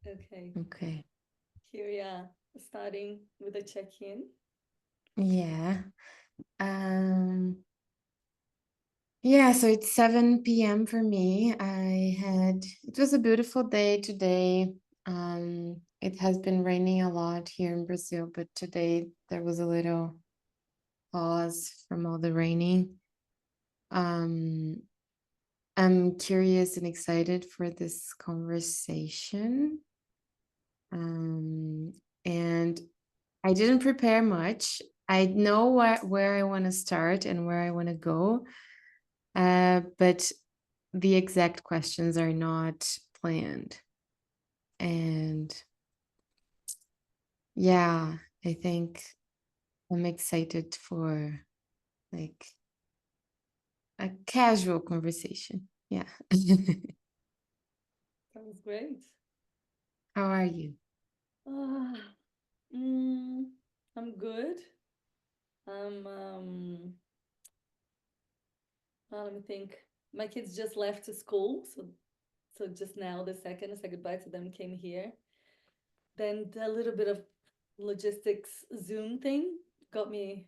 Okay. Okay. Here we are, starting with a check-in. Yeah. Um, yeah, so it's 7 p.m. for me. It was a beautiful day today. It has been raining a lot here in Brazil, but today there was a little pause from all the raining. Um, I'm curious and excited for this conversation. Um, and I didn't prepare much. I know where I want to start and where I want to go, but the exact questions are not planned. And yeah, I think I'm excited for like a casual conversation. Yeah. Sounds great. How are you? Ah, mm, I'm good. I'm let me think. My kids just left to school, so just now the second I said goodbye to them came here. Then a little bit of logistics Zoom thing got me,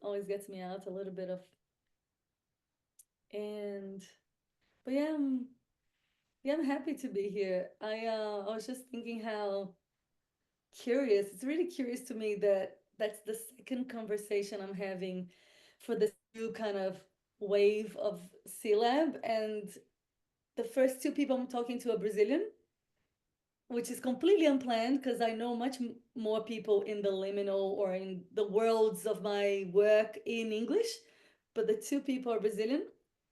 always gets me out a little bit of, and but yeah, I'm happy to be here. I was just thinking how curious. It's really curious to me that that's the second conversation I'm having for this new kind of wave of CLAB, and the first two people I'm talking to are Brazilian, which is completely unplanned because I know much more people in the liminal or in the worlds of my work in English, but the two people are Brazilian,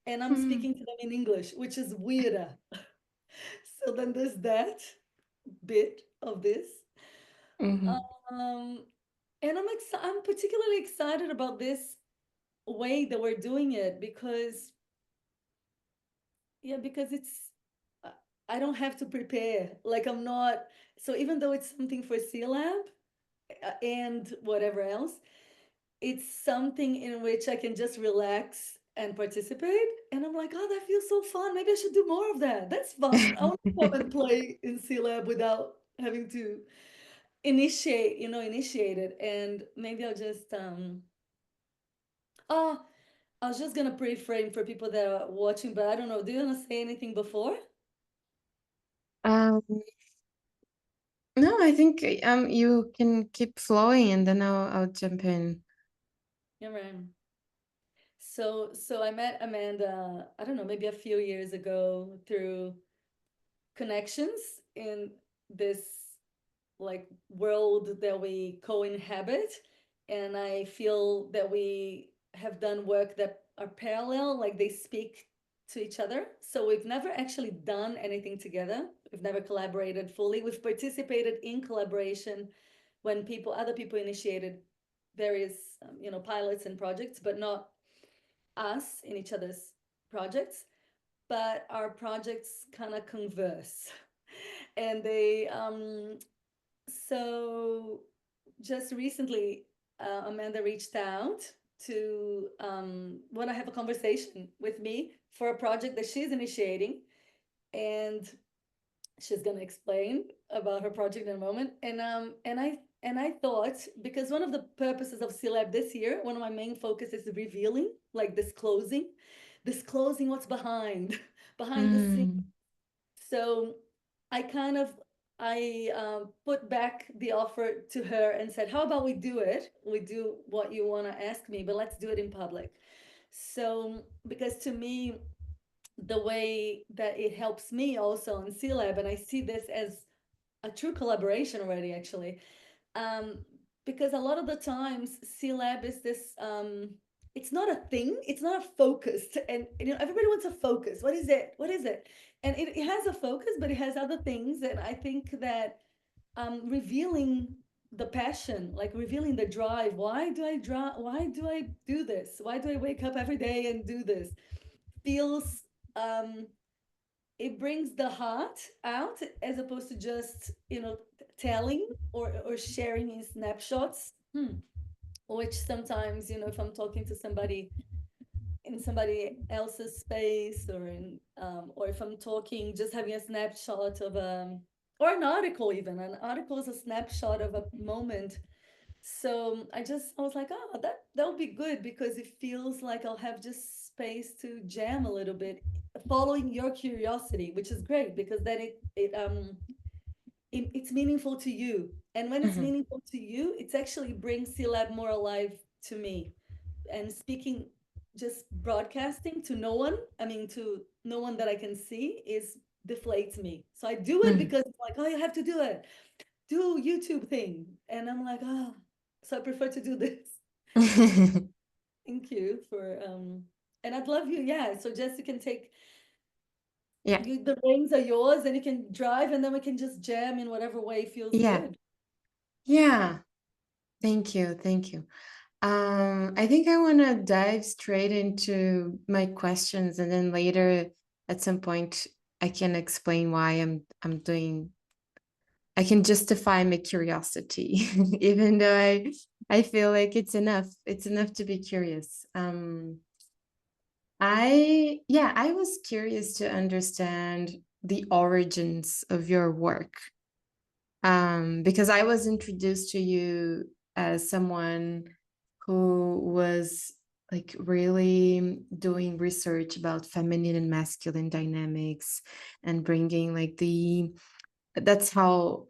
and I'm Mm, speaking to them in English, which is weirder. So then there's that bit of this. mhm. Um, and I'm particularly excited about this way that we're doing it because yeah, because it's uh, I don't have to prepare. Like I'm not, so even though it's something for CLAB and whatever else, it's something in which I can just relax and participate. And I'm like, oh, that feels so fun. Maybe I should do more of that. That's fun. I want to come and play in CLAB without having to initiate it. And maybe I'll just oh, I was just gonna pre-frame for people that are watching, but I don't know. Do you wanna say anything before? Um, no, I think you can keep flowing and then I'll jump in. Yeah, man. So I met Amanda, I don't know, maybe a few years ago through connections in this like world that we co-inhabit, and I feel that we have done work that are parallel, like they speak to each other. So we've never actually done anything together. We've never collaborated fully. We've participated in collaboration when other people initiated various pilots and projects, but not us in each other's projects. But our projects kind of converse, and they so just recently, Amanda reached out to want to have a conversation with me for a project that she's initiating, and she's going to explain about her project in a moment. And I thought, because one of the purposes of CLAB this year, one of my main focus is revealing, like disclosing what's behind behind the scenes. Mm. So I kind of I put back the offer to her and said, "How about we do it? We do what you want to ask me, but let's do it in public." So because to me, the way that it helps me also in C Lab, and I see this as a true collaboration already, actually, um, because a lot of the times C-Lab is this it's not a thing, it's not a focus, and everybody wants a focus. What is it? And it has a focus, but it has other things, and I think that revealing the passion, like revealing the drive, why do I do this, why do I wake up every day and do this, feels um it brings the heart out, as opposed to just telling or sharing in snapshots, which sometimes, if I'm talking to somebody in somebody else's space, or if I'm talking just having a snapshot of or an article. Even an article is a snapshot of a moment. So I was like, oh, that'll be good because it feels like I'll have just space to jam a little bit, following your curiosity, which is great because then it's meaningful to you. And when it's Mhm. meaningful to you, it's actually brings CLAB more alive to me. And speaking, just broadcasting to no one, I mean, to no one that I can see is deflates me. So I do it Mm. because it's like, oh, you have to do it. Do YouTube thing. And I'm like, oh, so I prefer to do this. Thank you for and I'd love you, yeah. So just you can take Yeah. you the reins are yours and you can drive and then we can just jam in whatever way feels Yeah. good. Yeah. Thank you. Thank you. I think I want to dive straight into my questions, and then later, at some point, I can explain why I'm doing. I can justify my curiosity, even though I feel like it's enough. It's enough to be curious. I was curious to understand the origins of your work, because I was introduced to you as someone who was like really doing research about feminine and masculine dynamics and bringing like the that's how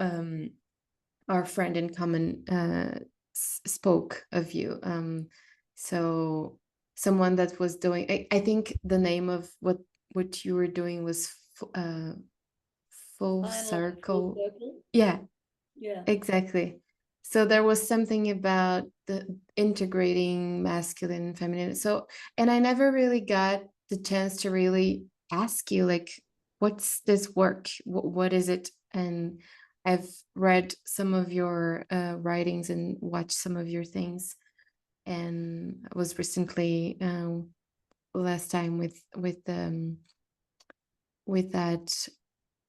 our friend in common spoke of you. So someone that was doing, I think the name of what you were doing was full Final and full circle. circle. Yeah, Yeah. exactly. So there was something about the integrating masculine and feminine. So, and I never really got the chance to really ask you, like, what's this work? What is it? And I've read some of your writings and watched some of your things. And I was recently last time with that.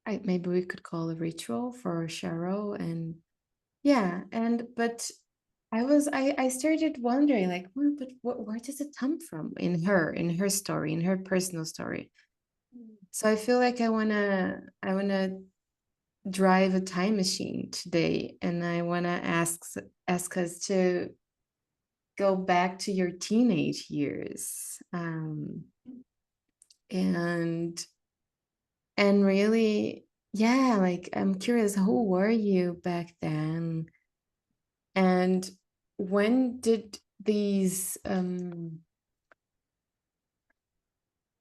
Maybe we could call a ritual for Sharo, and yeah, and but I started wondering like, well, but where does it come from in her story, in her personal story? Mm. So I feel like I wanna drive a time machine today, and I wanna ask us to go back to your teenage years, and really, yeah, like I'm curious, who were you back then? And when did these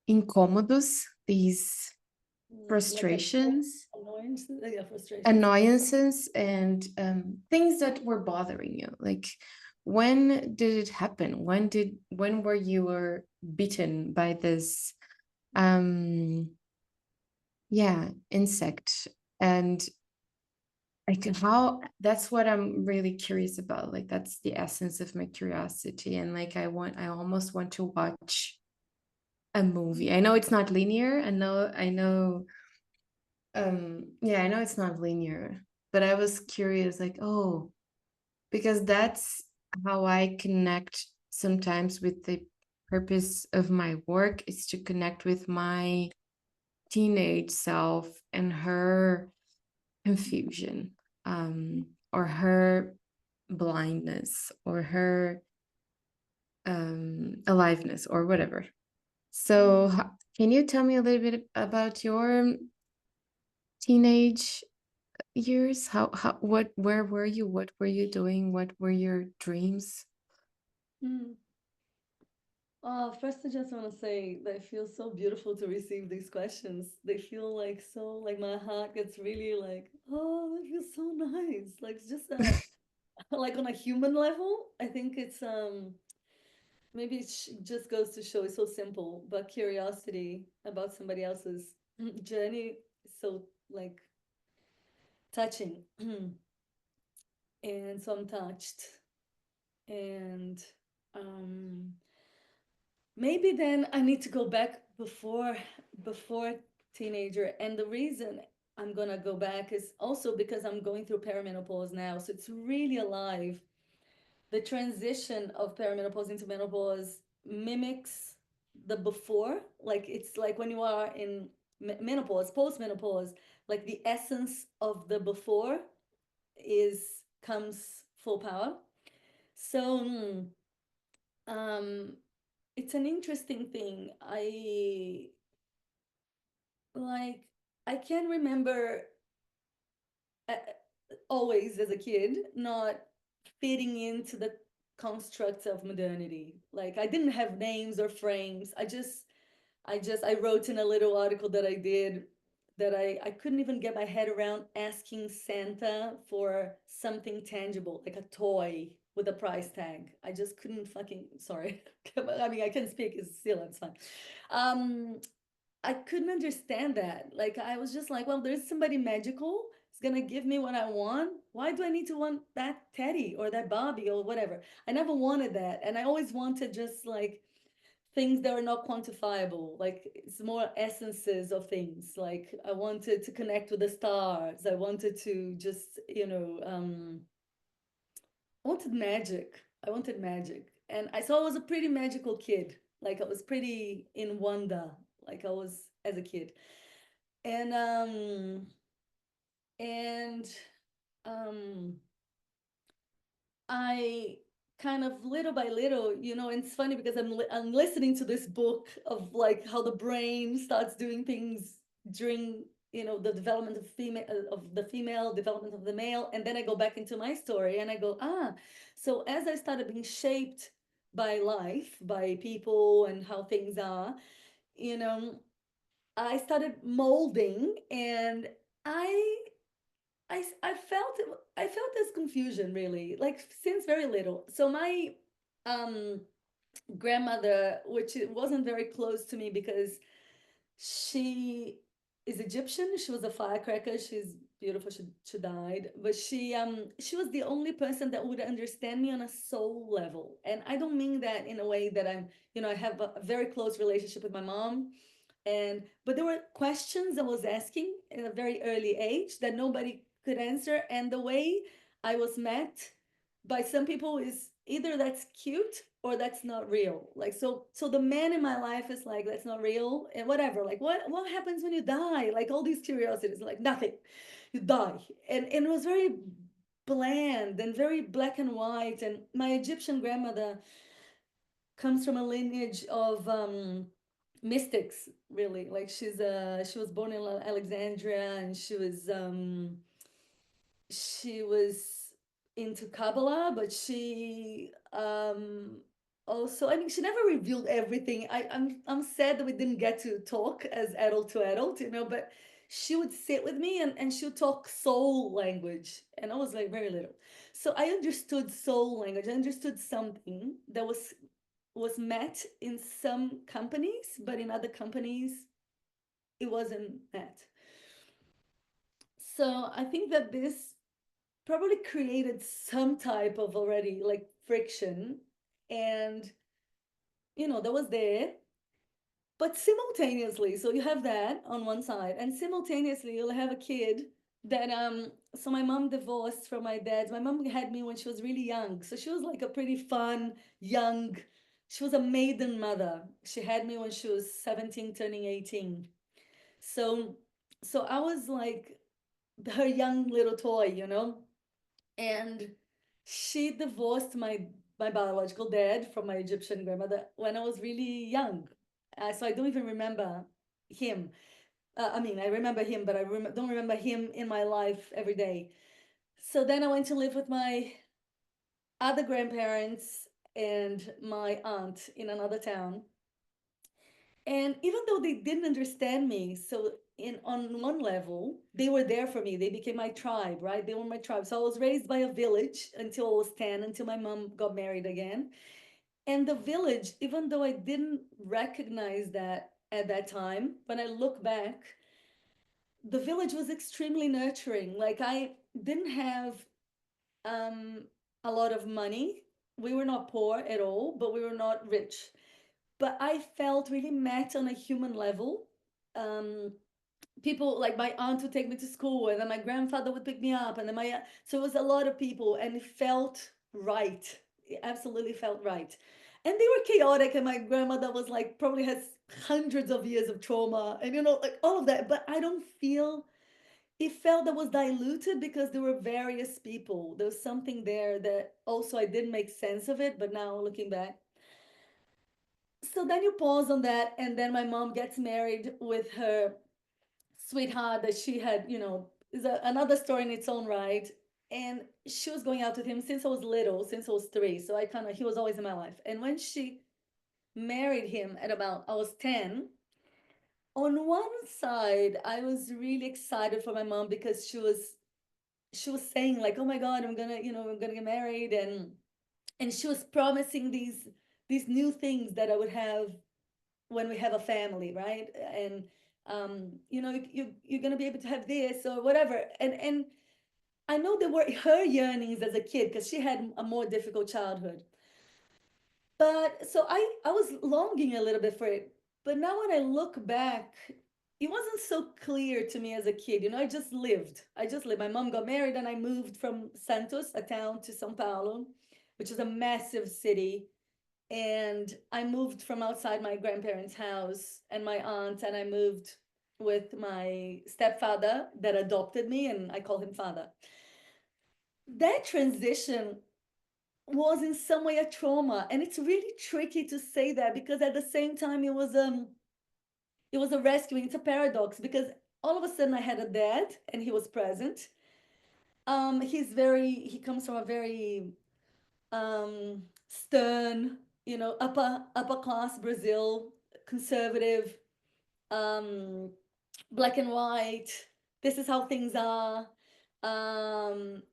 incómodos, these Like frustrations, annoyances, yeah, frustrations. annoyances, and things that were bothering you, like when did it happen? When were you were bitten by this yeah, insect? And like how that's what I'm really curious about. Like that's the essence of my curiosity. And like I almost want to watch a movie. I know it's not linear. I know yeah, I know it's not linear, but I was curious like, oh, because that's how I connect sometimes with the purpose of my work is to connect with my teenage self and her confusion, or her blindness or her aliveness or whatever. So Mm. can you tell me a little bit about your teenage years? How what where were you? What were you doing? What were your dreams? Mm. First, I just want to say that it feels so beautiful to receive these questions. They feel like so, like my heart gets really like, oh, that feels so nice. Like it's just like on a human level, I think it's maybe just goes to show it's so simple, but curiosity about somebody else's journey is so like touching. And so I'm touched. And um maybe then I need to go back before teenager. And the reason I'm gonna go back is also because I'm going through perimenopause now. So it's really alive. The transition of perimenopause into menopause mimics the before. Like it's like when you are in menopause, post-menopause, like the essence of the before is comes full power. So um it's an interesting thing. Like I can remember uh, always as a kid not fitting into the constructs of modernity. Like I didn't have names or frames. I wrote in a little article that I did that I couldn't even get my head around asking Santa for something tangible, like a toy with a price tag. I just couldn't fucking, sorry. I mean, I can speak, it's still, it's fine. Um, I couldn't understand that. Like, I was just like, well, there's somebody magical. It's gonna give me what I want. Why do I need to want that teddy or that Barbie or whatever? I never wanted that. And I always wanted just like things that are not quantifiable. Like it's more essences of things. Like I wanted to connect with the stars. I wanted to just, I wanted magic. I wanted magic. And I saw I was a pretty magical kid. Like I was pretty in wonder, like I was as a kid. And and um I kind of little by little, and it's funny because I'm listening to this book of like how the brain starts doing things during the development of the female, development of the male, and then I go back into my story and I go, so as I started being shaped by life, by people and how things are, you know, I started molding, and I I felt this confusion really, like since very little. So my um grandmother, which it wasn't very close to me because she is Egyptian. She was a firecracker. She's beautiful. She died, but she was the only person that would understand me on a soul level. And I don't mean that in a way that I have a very close relationship with my mom, but there were questions I was asking in a very early age that nobody could answer, and the way I was met by some people is either that's cute or that's not real. Like so the man in my life is like that's not real and whatever. Like what happens when you die? Like all these curiosities, like nothing. You die. And it was very bland and very black and white. And my Egyptian grandmother comes from a lineage of mystics, really. Like she was born in Alexandria, and she was into Kabbalah, but she also, I mean, she never revealed everything. I'm sad that we didn't get to talk as adult to adult, but she would sit with me, and she would talk soul language, and I was like very little. So I understood soul language. I understood something that was met in some companies, but in other companies it wasn't met. So I think that this probably created some type of already like friction, and that was there. But simultaneously, so you have that on one side, and simultaneously you'll have a kid that so my mom divorced from my dad. My mom had me when she was really young, so she was like a pretty fun young, she was a maiden mother. She had me when she was 17 turning 18. So so I was like her young little toy. And she divorced my biological dad from my Egyptian grandmother when I was really young. So I don't even remember him. I mean, I remember him, but don't remember him in my life every day. So then I went to live with my other grandparents and my aunt in another town. And even though they didn't understand me, so in on one level, they were there for me. They became my tribe, right? They were my tribe. So I was raised by a village until I was 10, until my mom got married again. And the village, even though I didn't recognize that at that time, when I look back, the village was extremely nurturing. Like I didn't have um, a lot of money. We were not poor at all, but we were not rich. But I felt really met on a human level. Um, People like my aunt would take me to school, and then my grandfather would pick me up, and then so it was a lot of people, and it felt right. It absolutely felt right. And they were chaotic, and my grandmother was like probably has hundreds of years of trauma, and like all of that. But I don't feel it felt that was diluted because there were various people. There was something there that also I didn't make sense of it, but now looking back. So then you pause on that, and then my mom gets married with her sweetheart that she had, is another story in its own right. And she was going out with him since I was little, since I was 3. So he was always in my life. And when she married him at about, I was 10, on one side, I was really excited for my mom because she was saying like, oh my God, I'm gonna get married. And she was promising these new things that I would have when we have a family, right? And you're gonna be able to have this or whatever. And I know there were her yearnings as a kid because she had a more difficult childhood. But so I was longing a little bit for it. But now when I look back, it wasn't so clear to me as a kid. I just lived. I just lived. My mom got married and I moved from Santos, a town, to São Paulo, which is a massive city. And I moved from outside my grandparents' house and my aunt, and I moved with my stepfather that adopted me, and I call him father. That transition was in some way a trauma, and it's really tricky to say that because at the same time it was a rescuing. It's a paradox because all of a sudden I had a dad and he was present. He comes from a very stern, upper class Brazil, conservative, um, black and white. This is how things are. Um,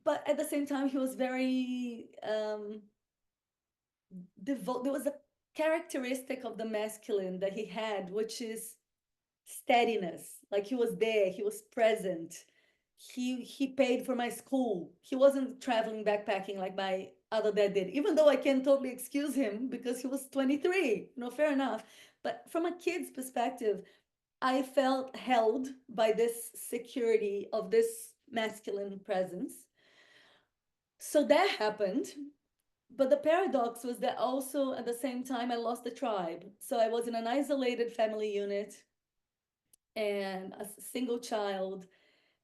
but at the same time, he was very devout. There was a characteristic of the masculine that he had, which is steadiness. Like he was there, he was present. He paid for my school. He wasn't traveling backpacking like my other dad did, even though I can totally excuse him because he was 23. Fair enough. But from a kid's perspective, I felt held by this security of this masculine presence. So that happened. But the paradox was that also at the same time I lost the tribe. So I was in an isolated family unit and a single child,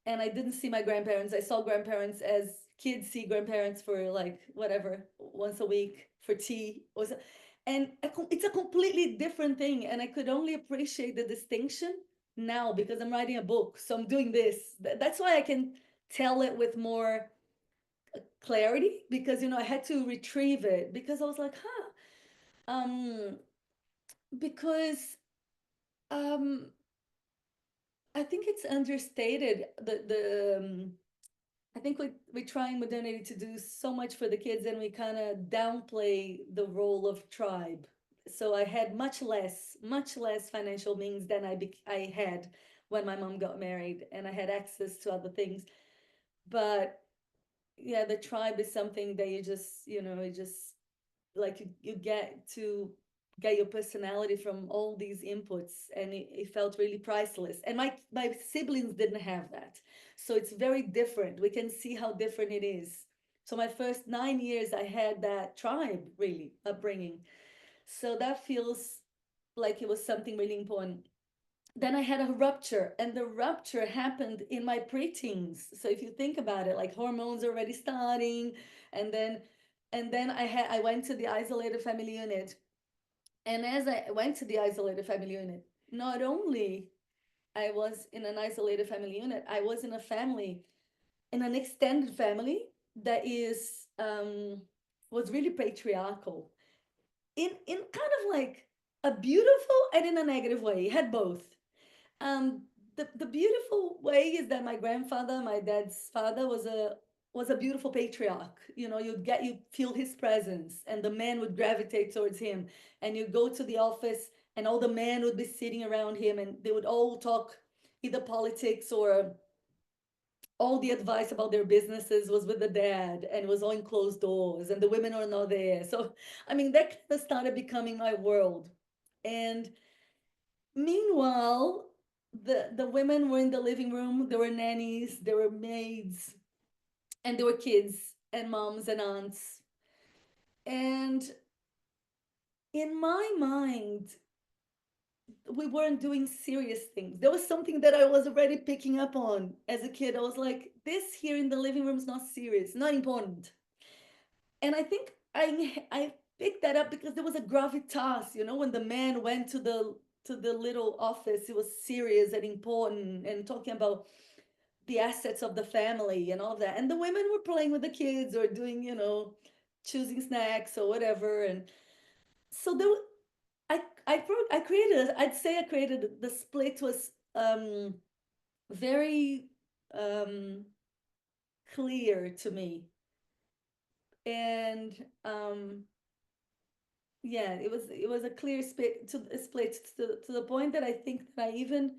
and I didn't see my grandparents. I saw grandparents as kids see grandparents for like whatever, once a week for tea or so. And it's a completely different thing, and I could only appreciate the distinction now because I'm writing a book, so I'm doing this. That's why I can tell it with more clarity because I had to retrieve it because I was like, um because um I think it's understated. I think we try in modernity to do so much for the kids, and we kind of downplay the role of tribe. So I had much less financial means than I had when my mom got married, and I had access to other things. But yeah, the tribe is something that you just like you get to get your personality from all these inputs, and it felt really priceless, and my siblings didn't have that, so it's very different. We can see how different it is. So my first 9 years I had that tribe really upbringing, so that feels like it was something really important. Then I had a rupture, and the rupture happened in my preteens. So if you think about it, like hormones already starting, and then I went to the isolated family unit. And as I went to the isolated family unit, not only I was in an isolated family unit, I was in a family, in an extended family that is was really patriarchal in kind of like a beautiful and in a negative way. It had both. um the beautiful way is that my grandfather, my dad's father, was a beautiful patriarch. You'd feel his presence, and the men would gravitate towards him, and you go to the office and all the men would be sitting around him, and they would all talk either politics or all the advice about their businesses was with the dad, and it was all in closed doors, and the women are not there. So I mean, that kind of started becoming my world. And meanwhile, the women were in the living room. There were nannies, there were maids, and there were kids and moms and aunts. And in my mind, we weren't doing serious things. There was something that I was already picking up on as a kid. I was like, this here in the living room is not serious, not important. And I think I picked that up because there was a gravitas, you know, when the man went to the little office, it was serious and important and talking about the assets of the family and all of that. And the women were playing with the kids or doing, you know, choosing snacks or whatever. And so there, I created. I'd say I created the split was very um, clear to me, and yeah, it was a clear split to the point that I think that I even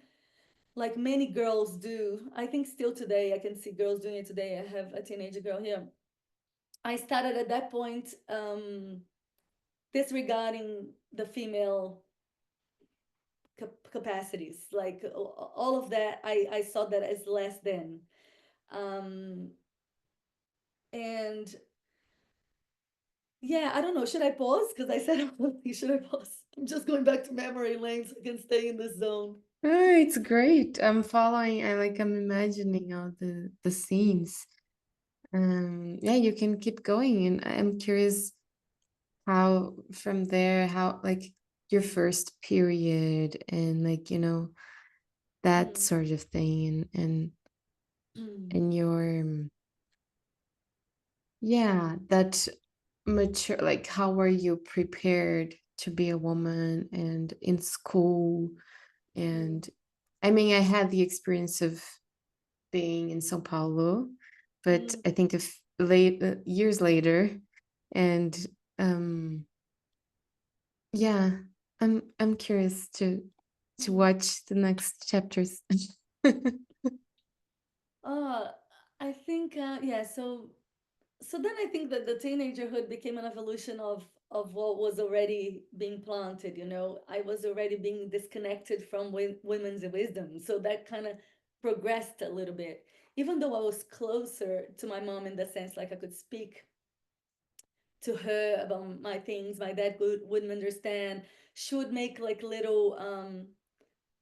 like many girls do. I think still today I can see girls doing it today. I have a teenager girl here. I started at that point disregarding the female capacities, like all of that. I saw that as less than, um, and yeah, I don't know. Should I pause? Because I said, should I pause? I'm just going back to memory lane so I can stay in this zone. Oh, it's great. I'm following. I'm imagining all the scenes. Yeah, you can keep going, and I'm curious how from there, how like your first period and like, that Mm. sort of thing, and your yeah, that mature, like how were you prepared to be a woman and in school? Mm. And I mean, I had the experience of being in São Paulo, but Mm. I think if late years later, and um, yeah, I'm curious to Mm. watch the next chapters. Uh, I think yeah. So then I think that the teenagerhood became an evolution of what was already being planted. You know, I was already being disconnected from women's wisdom, so that kind of progressed a little bit. Even though I was closer to my mom in the sense like I could speak to her about my things, my dad wouldn't understand. She would make like little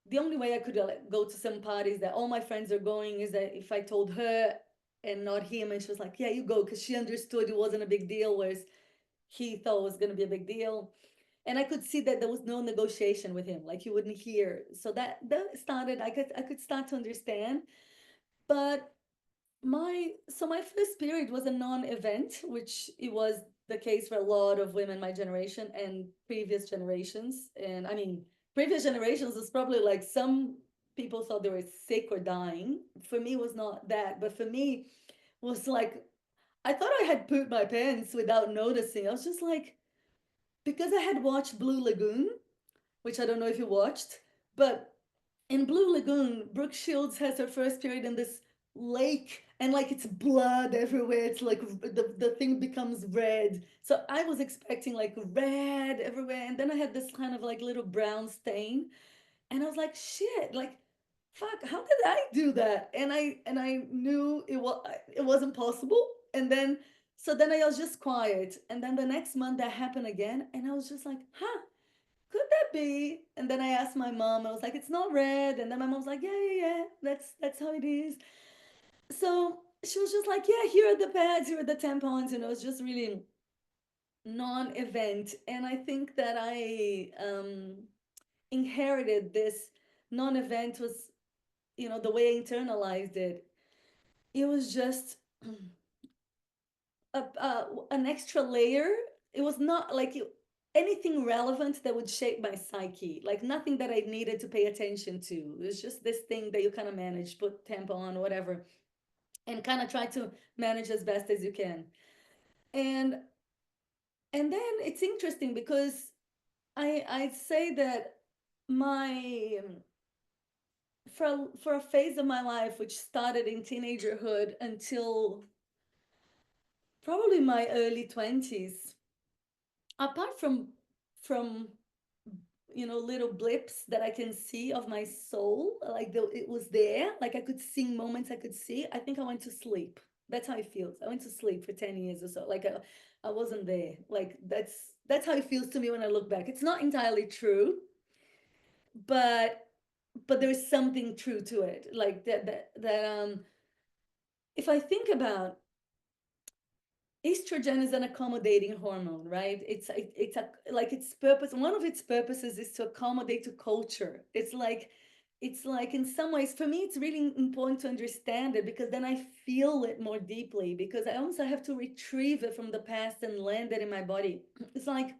the only way I could like, go to some parties that all my friends are going is that if I told her and not him, and she was like, "Yeah, you go," because she understood it wasn't a big deal, whereas he thought it was going to be a big deal. And I could see that there was no negotiation with him, like he wouldn't hear. So that started. I could start to understand, but my first period was a non-event, which it was the case for a lot of women my generation and previous generations. And I mean, previous generations was probably like some people thought they were sick or dying. For me, it was not that, but for me, was like I thought I had pooped my pants without noticing. I was just like, because I had watched Blue Lagoon, which I don't know if you watched, but in Blue Lagoon, Brooke Shields has her first period in this lake and like it's blood everywhere. It's like the thing becomes red. So I was expecting like red everywhere. And then I had this kind of like little brown stain. And I was like, shit, like, fuck, how did I do that? And I knew it wasn't possible. And then so then I was just quiet. And then the next month that happened again. And I was just like, huh, could that be? And then I asked my mom, I was like, it's not red. And then my mom's like, yeah, yeah, yeah, that's how it is. So she was just like, yeah, here are the pads, here are the tampons. You know, it's just really non-event. And I think that I inherited this non-event was, you know, the way I internalized it. It was just an extra layer. It was not like anything relevant that would shape my psyche, like nothing that I needed to pay attention to. It was just this thing that you kind of manage, put tampon, whatever, and kind of try to manage as best as you can. And and then it's interesting because I say that my for a phase of my life which started in teenagerhood until probably my early 20s, apart from you know little blips that I can see of my soul, like it was there, like I could sing moments I could see. I think I went to sleep. That's how it feels. I went to sleep for 10 years or so, like I wasn't there. Like That's how it feels to me when I look back. It's not entirely true, but there is something true to it. Like if I think about, estrogen is an accommodating hormone, right? It's a, like, its purpose, one of its purposes is to accommodate to culture. It's like in some ways, for me, it's really important to understand it, because then I feel it more deeply, because I also have to retrieve it from the past and land it in my body. It's like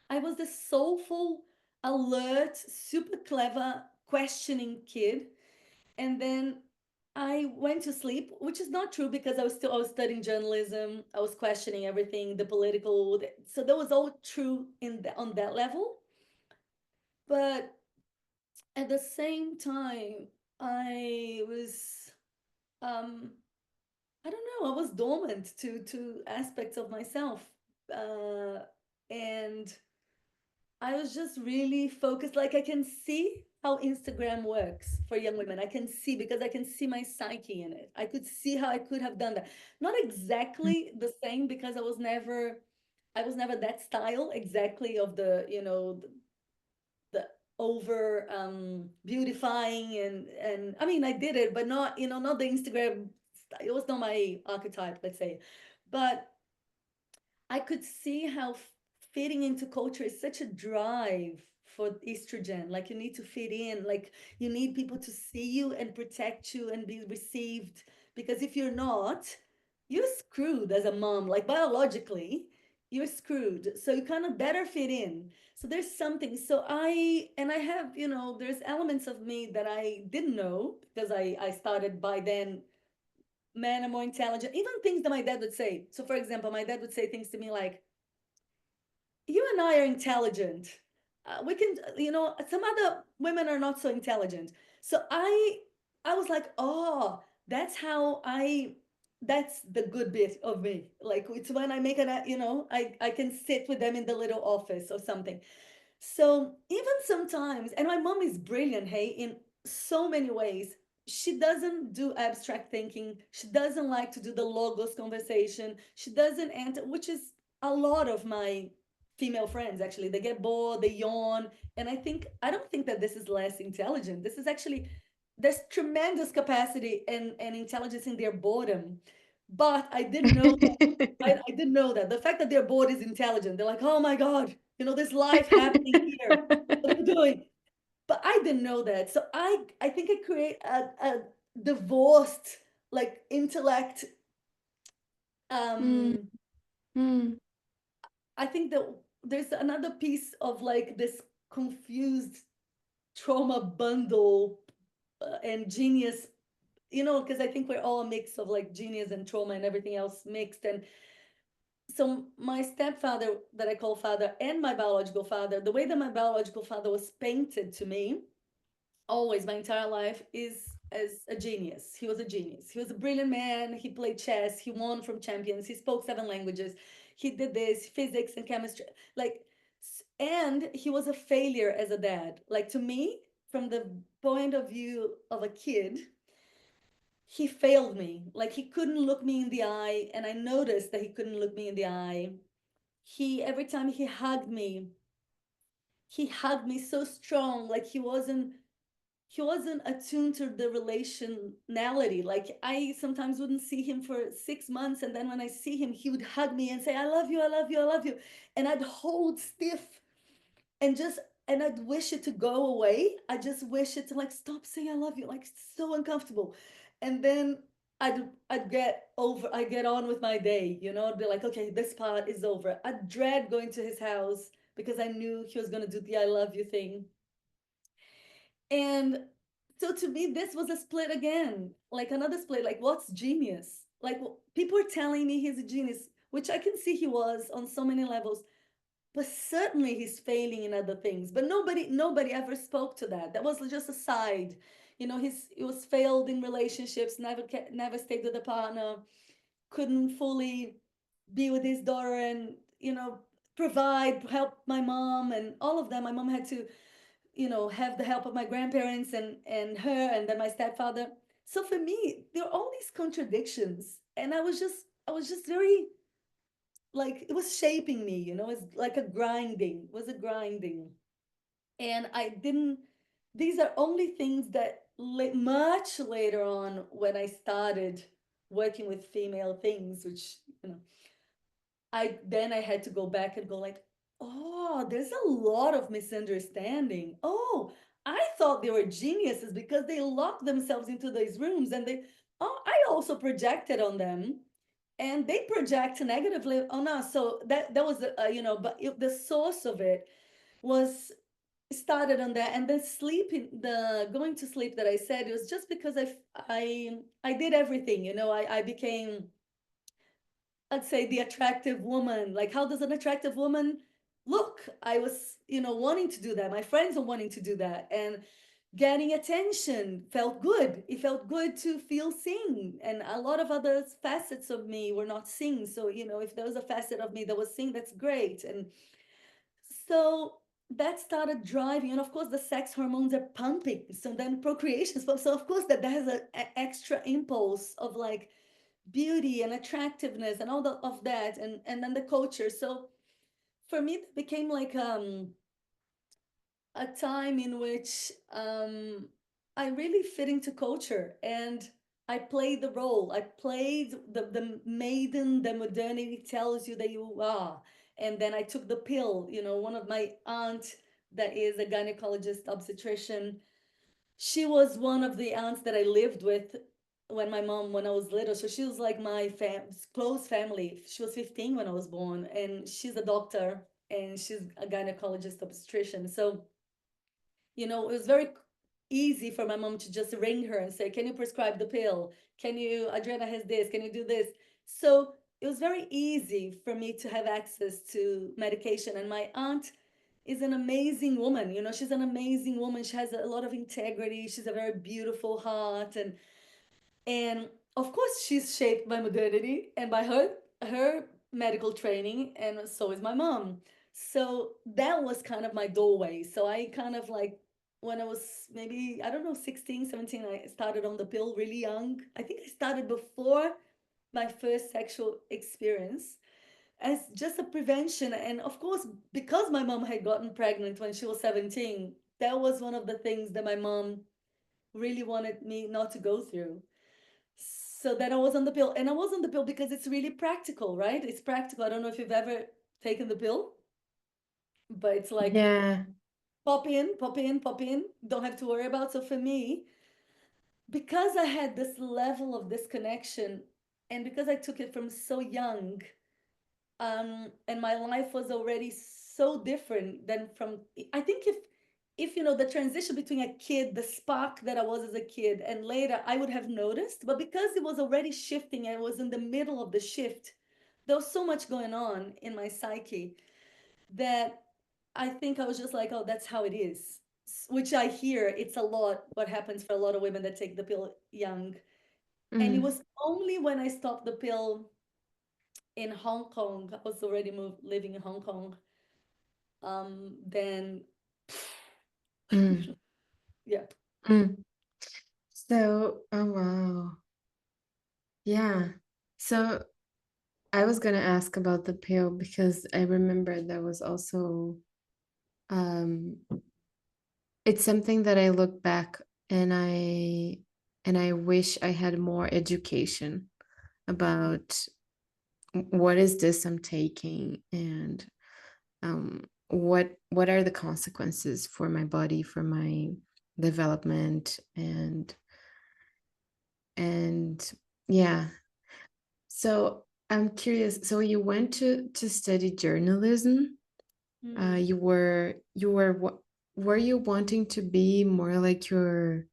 I was this soulful, alert, super clever, questioning kid, and then I went to sleep, which is not true, because I was studying journalism. I was questioning everything, the political. So that was all true on that level. But at the same time, I was, um, I don't know, I was dormant to aspects of myself, uh, and I was just really focused. Like, I can see how Instagram works for young women. I can see, because I can see my psyche in it. I could see how I could have done that. Not exactly the same, because I was never that style exactly of the over beautifying, and I mean, I did it, but not, not the Instagram. It was not my archetype, let's say. But I could see how fitting into culture is such a drive for estrogen. Like, you need to fit in, like, you need people to see you and protect you and be received. Because if you're not, you're screwed as a mom. Like, biologically, you're screwed. So you kind of better fit in. So there's something. So I have, there's elements of me that I didn't know, because I started by then. Men are more intelligent. Even things that my dad would say. So, for example, my dad would say things to me like, "You and I are intelligent. We can, some other women are not so intelligent." So I was like, "Oh, that's how I. That's the good bit of me. Like, it's when I make it. I can sit with them in the little office or something." So even sometimes, and my mom is brilliant, hey, in so many ways. She doesn't do abstract thinking. She doesn't like to do the logos conversation. She doesn't enter, which is a lot of my female friends, actually. They get bored, they yawn. And I don't think that this is less intelligent. This is actually, there's tremendous capacity and intelligence in their boredom. But I didn't know that. I didn't know that. The fact that they're bored is intelligent. They're like, oh my God, there's life happening here. What are you doing? But I didn't know that. So I think I create a divorced, like, intellect. Mm, Um, mm, I think that there's another piece of, like, this confused trauma bundle, and genius, because I think we're all a mix of, like, genius and trauma and everything else mixed. And so my stepfather, that I call father, and my biological father, the way that my biological father was painted to me, always, my entire life, is as a genius. He was a genius. He was a brilliant man. He played chess. He won from champions. He spoke 7 languages. He did this, physics and chemistry. Like, and he was a failure as a dad. Like, to me, from the point of view of a kid, he failed me. Like, he couldn't look me in the eye, and I noticed that he couldn't look me in the eye. Every time he hugged me so strong, like he wasn't attuned to the relationality. Like, I sometimes wouldn't see him for 6 months, and then when I see him, he would hug me and say, "I love you, I love you, I love you," and I'd hold stiff, and I'd wish it to go away. I just wish it to, like, stop saying "I love you," like, it's so uncomfortable. And then I'd get on with my day. I'd be like, okay, this part is over. I'd dread going to his house, because I knew he was gonna do the "I love you" thing. And so to me, this was a split again, like another split. Like, what's genius? Like, people are telling me he's a genius, which I can see he was on so many levels, but certainly he's failing in other things. But nobody ever spoke to that. That was just a side. He was failed in relationships, never stayed with a partner, couldn't fully be with his daughter, and provide, help my mom and all of that. My mom had to have the help of my grandparents and her, and then my stepfather. So for me, there are all these contradictions, and I was just very like it was shaping me, you know, it's like a grinding, it was a grinding. And I didn't, these are only things that much later on when I started working with female things, which, you know, I had to go back and go like, oh, there's a lot of misunderstanding. Oh, I thought they were geniuses because they locked themselves into these rooms and they, oh, I also projected on them and they project negatively on us. So that was, you know, but the source of it was started on that. And the sleeping, the going to sleep that I said, it was just because I did everything, you know, I became, I'd say, the attractive woman. Like, how does an attractive woman look? I was, you know, wanting to do that. My friends are wanting to do that. And getting attention felt good. It felt good to feel seen. And a lot of other facets of me were not seen. So, you know, if there was a facet of me that was seen, that's great. And so that started driving. And of course, the sex hormones are pumping. So then procreation. So, of course, that has an extra impulse of like, beauty and attractiveness and all of that, and then the culture. So for me it became like a time in which I really fit into culture, and I played the role. I played the maiden the modernity tells you that you are. And then I took the pill. You know, one of my aunt that is a gynecologist obstetrician, she was one of the aunts that I lived with when I was little. So she was like my close family. She was 15 when I was born, and she's a doctor and she's a gynecologist obstetrician. So, you know, it was very easy for my mom to just ring her and say, "Can you prescribe the pill? Can you, Adriana has this, can you do this?" So it was very easy for me to have access to medication. And my aunt is an amazing woman. You know, she's an amazing woman. She has a lot of integrity. She's a very beautiful heart. And of course she's shaped by modernity and by her medical training, and so is my mom. So that was kind of my doorway. So I kind of like, when I was maybe, I don't know, 16, 17, I started on the pill really young. I think I started before my first sexual experience as just a prevention. And of course, because my mom had gotten pregnant when she was 17, that was one of the things that my mom really wanted me not to go through. So then I was on the pill, and I was on the pill because it's really practical, right? It's practical. I don't know if you've ever taken the pill, but it's like Yeah. pop in, pop in, pop in, don't have to worry about. So for me, because I had this level of disconnection, and because I took it from so young, and my life was already so different than from, I think if you know the transition between a kid, the spark that I was as a kid, and later I would have noticed. But because it was already shifting, and I was in the middle of the shift, there was so much going on in my psyche that I think I was just like, oh, that's how it is. Which I hear it's a lot what happens for a lot of women that take the pill young. And it Mm, was only when I stopped the pill in Hong Kong, I was already moved living in Hong Kong, then mm, yeah. mm. So, oh wow. Yeah. So I was gonna ask about the pill because I remember there was also um it's something that I look back and I wish I had more education about what is this I'm taking, and what are the consequences for my body, for my development, and yeah. So I'm curious. So you went to study journalism. Mm, Were you wanting to be more like mm,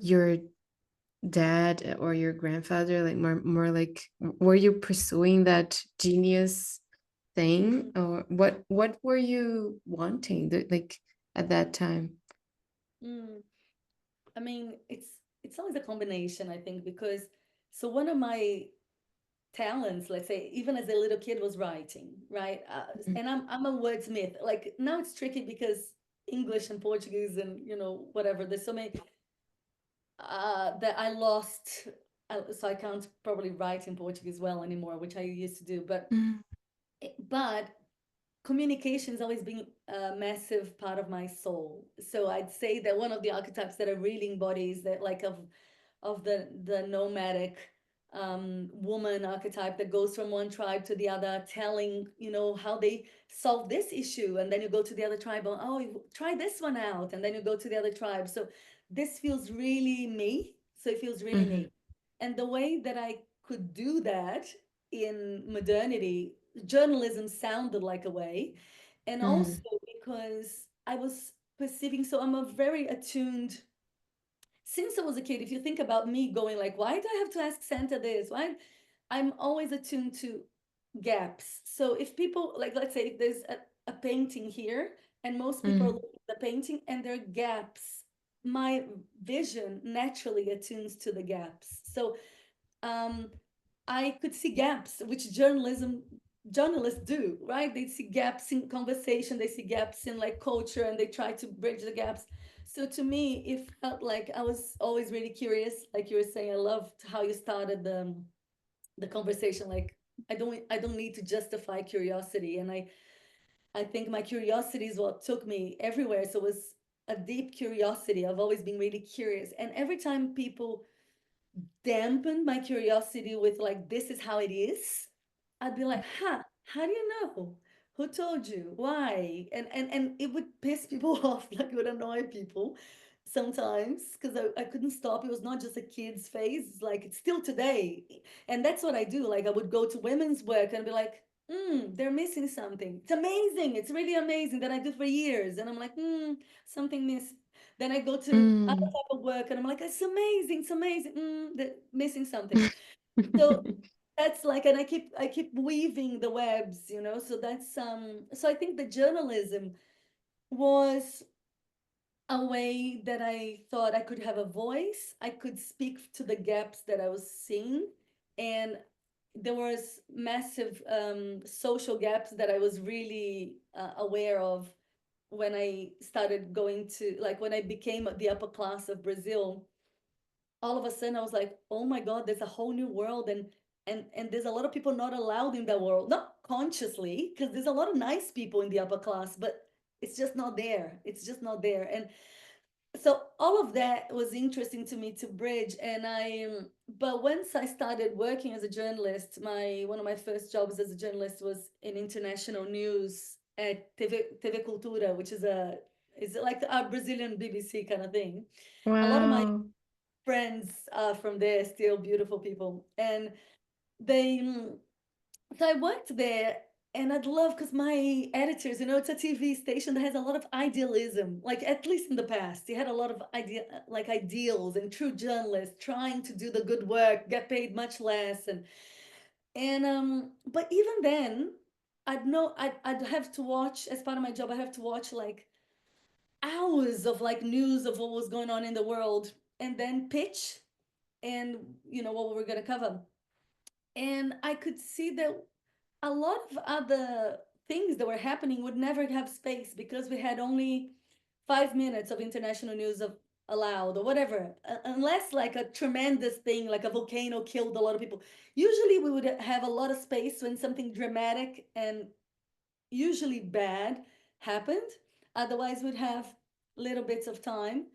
your dad or your grandfather, like more like, were you pursuing that genius thing, mm, or what were you wanting, like, at that time? mm. I mean, it's always a combination, I think, because so one of my talents, let's say, even as a little kid, was writing, right? Mm, And I'm a wordsmith. Like now it's tricky because English and Portuguese and you know whatever. There's so many that so I can't probably write in Portuguese well anymore, which I used to do. Mm, But communication has always been a massive part of my soul. So I'd say that one of the archetypes that I really embody is that like of the nomadic woman archetype that goes from one tribe to the other, telling how they solve this issue, and then you go to the other tribe, oh, you try this one out, and then you go to the other tribe. So this feels really me. So it feels really mhm, me, and the way that I could do that in modernity, journalism sounded like a way, and also mm, because I was perceiving. So I'm a very attuned since I was a kid. If you think about me going like, why do I have to ask Santa this? Why? I'm always attuned to gaps. So if people like, let's say if there's a painting here and most people are mm, looking at the painting and there are gaps, my vision naturally attunes to the gaps. So um, I could see gaps, which journalists do, right? They see gaps in conversation, they see gaps in like culture, and they try to bridge the gaps. So to me, it felt like I was always really curious. Like you were saying, I loved how you started the conversation. Like I don't need to justify curiosity, and I think my curiosity is what took me everywhere. So it was a deep curiosity. I've always been really curious, and every time people dampened my curiosity with like, this is how it is, I'd be like, huh, how do you know? Who told you? Why? And it would piss people off, like it would annoy people sometimes because I couldn't stop. It was not just a kid's phase, it's like it's still today. And that's what I do. Like I would go to women's work and be like, they're missing something. It's amazing. It's really amazing that I do for years. And I'm like, something missing. Then I go to other mm. type of work and I'm like, it's amazing, it's amazing. They're missing something. So that's like, and I keep weaving the webs. So that's so I think the journalism was a way that I thought I could have a voice. I could speak to the gaps that I was seeing. And there was massive social gaps that I was really aware of when I started going to, like, when I became the upper class of Brazil. All of a sudden I was like, oh my God, there's a whole new world, and there's a lot of people not allowed in that world, not consciously, because there's a lot of nice people in the upper class, but it's just not there. It's just not there. And so all of that was interesting to me to bridge. And but once I started working as a journalist, my one of my first jobs as a journalist was in international news at TV Cultura, which is like a Brazilian BBC kind of thing. A lot of my Wow. friends from there, still beautiful people. And they, so I worked there, and I'd love, because my editors, it's a TV station that has a lot of idealism, like at least in the past, they had a lot of like ideals and true journalists trying to do the good work, get paid much less. But even then, I'd have to watch, as part of my job, I have to watch like hours of like news of what was going on in the world and then pitch and what we were going to cover. And I could see that a lot of other things that were happening would never have space because we had only 5 minutes of international news of allowed, or whatever, unless like a tremendous thing like a volcano killed a lot of people. Usually we would have a lot of space when something dramatic and usually bad happened. Otherwise we'd have little bits of time.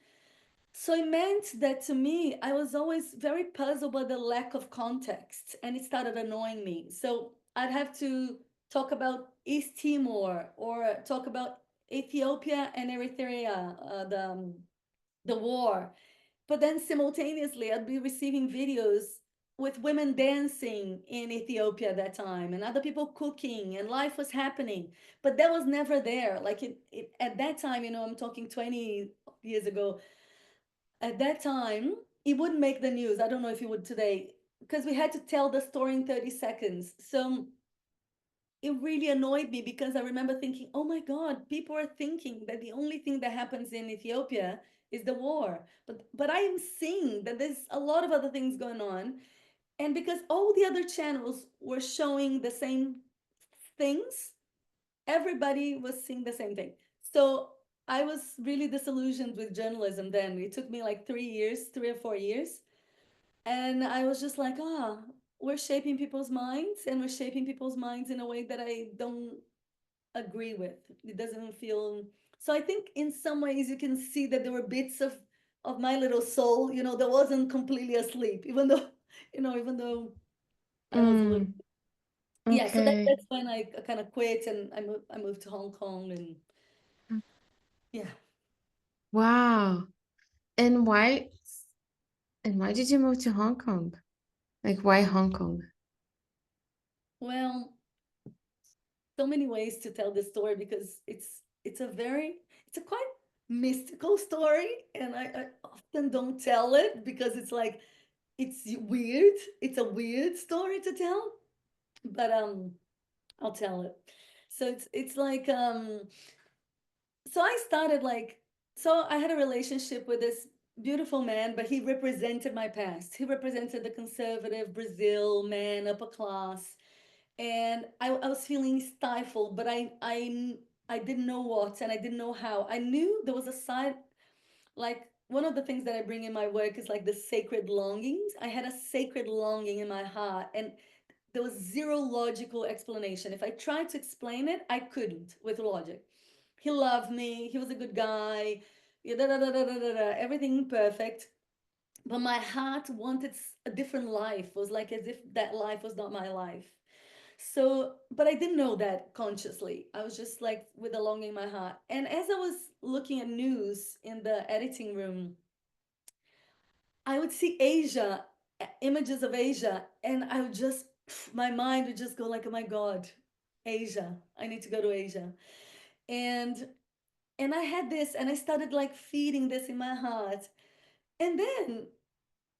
So it meant that to me, I was always very puzzled by the lack of context, and it started annoying me. So I'd have to talk about East Timor or talk about Ethiopia and Eritrea, the war. But then simultaneously, I'd be receiving videos with women dancing in Ethiopia at that time, and other people cooking, and life was happening. But that was never there. Like at that time, I'm talking 20 years ago, at that time, it wouldn't make the news. I don't know if it would today, because we had to tell the story in 30 seconds. So it really annoyed me because I remember thinking, oh my God, people are thinking that the only thing that happens in Ethiopia is the war. But I am seeing that there's a lot of other things going on. And because all the other channels were showing the same things, everybody was seeing the same thing. So I was really disillusioned with journalism then. It took me like 3 years, 3 or 4 years. And I was just like, ah, we're shaping people's minds, and we're shaping people's minds in a way that I don't agree with. It doesn't feel so. I think in some ways you can see that there were bits of my little soul, that wasn't completely asleep, even though, even though I was a little. Mm, Yeah, so okay. that's when I kind of quit, and I moved to Hong Kong, and yeah. Wow. And why did you move to Hong Kong? Like why Hong Kong? Well, so many ways to tell this story because it's a quite mystical story, and I often don't tell it because it's like it's weird. It's a weird story to tell, but I'll tell it. So it's like so I started like so I had a relationship with this beautiful man, but he represented my past. He represented the conservative Brazil man, upper class, and I was feeling stifled, but I didn't know what, and I didn't know how. I knew there was a side, like one of the things that I bring in my work is like the sacred longings. I had a sacred longing in my heart, and there was zero logical explanation. If I tried to explain it, I couldn't with logic. He loved me. He was a good guy. Yeah, da, da, da, da, da, da, da, everything perfect. But my heart wanted a different life. It was like as if that life was not my life. So, but I didn't know that consciously. I was just like with a longing in my heart. And as I was looking at news in the editing room, I would see Asia, images of Asia, and I would just, my mind would just go like, oh my God, Asia. I need to go to Asia. And and I had this, and I started like feeding this in my heart. And then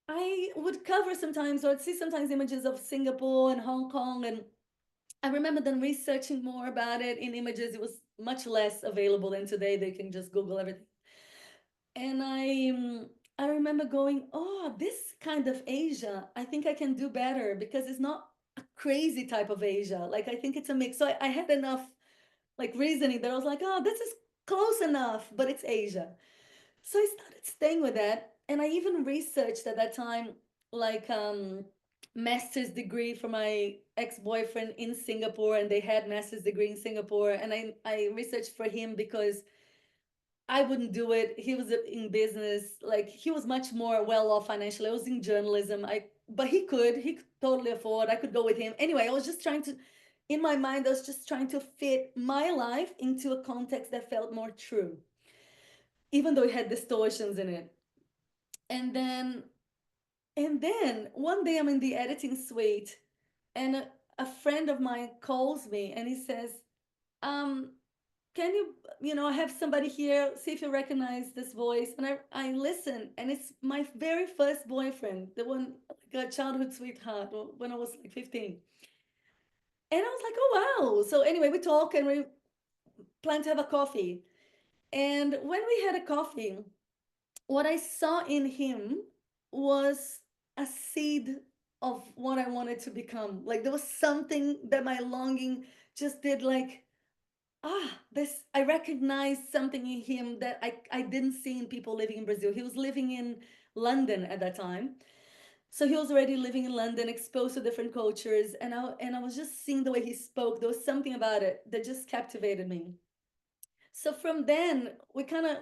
I would cover sometimes, or I'd see sometimes images of Singapore and Hong Kong, and I remember then researching more about it in images. It was much less available than today. They can just Google everything. And I remember going, oh, this kind of Asia, I think I can do better because it's not a crazy type of Asia. Like I think it's a mix. So I had enough like reasoning that I was like, oh, this is close enough, but it's Asia. So I started staying with that, and I even researched at that time like master's degree for my ex-boyfriend in Singapore, and they had master's degree in Singapore, and I researched for him because I wouldn't do it. He was in business, like he was much more well off financially. I was in journalism. But he could totally afford. I could go with him. Anyway, I was just trying to in my mind I was just trying to fit my life into a context that felt more true, even though it had distortions in it. And then one day I'm in the editing suite, and a friend of mine calls me, and he says, um, can I have somebody here, see if you recognize this voice. And I listen, and it's my very first boyfriend, the one, like a childhood sweetheart when I was like 15. And I was like, oh wow. So anyway, we talk, and we plan to have a coffee. And when we had a coffee, what I saw in him was a seed of what I wanted to become. Like there was something that my longing just did, like, this, I recognized something in him that I didn't see in people living in Brazil. He was living in London at that time. So he was already living in London, exposed to different cultures, and I was just seeing the way he spoke. There was something about it that just captivated me. So from then we kind of,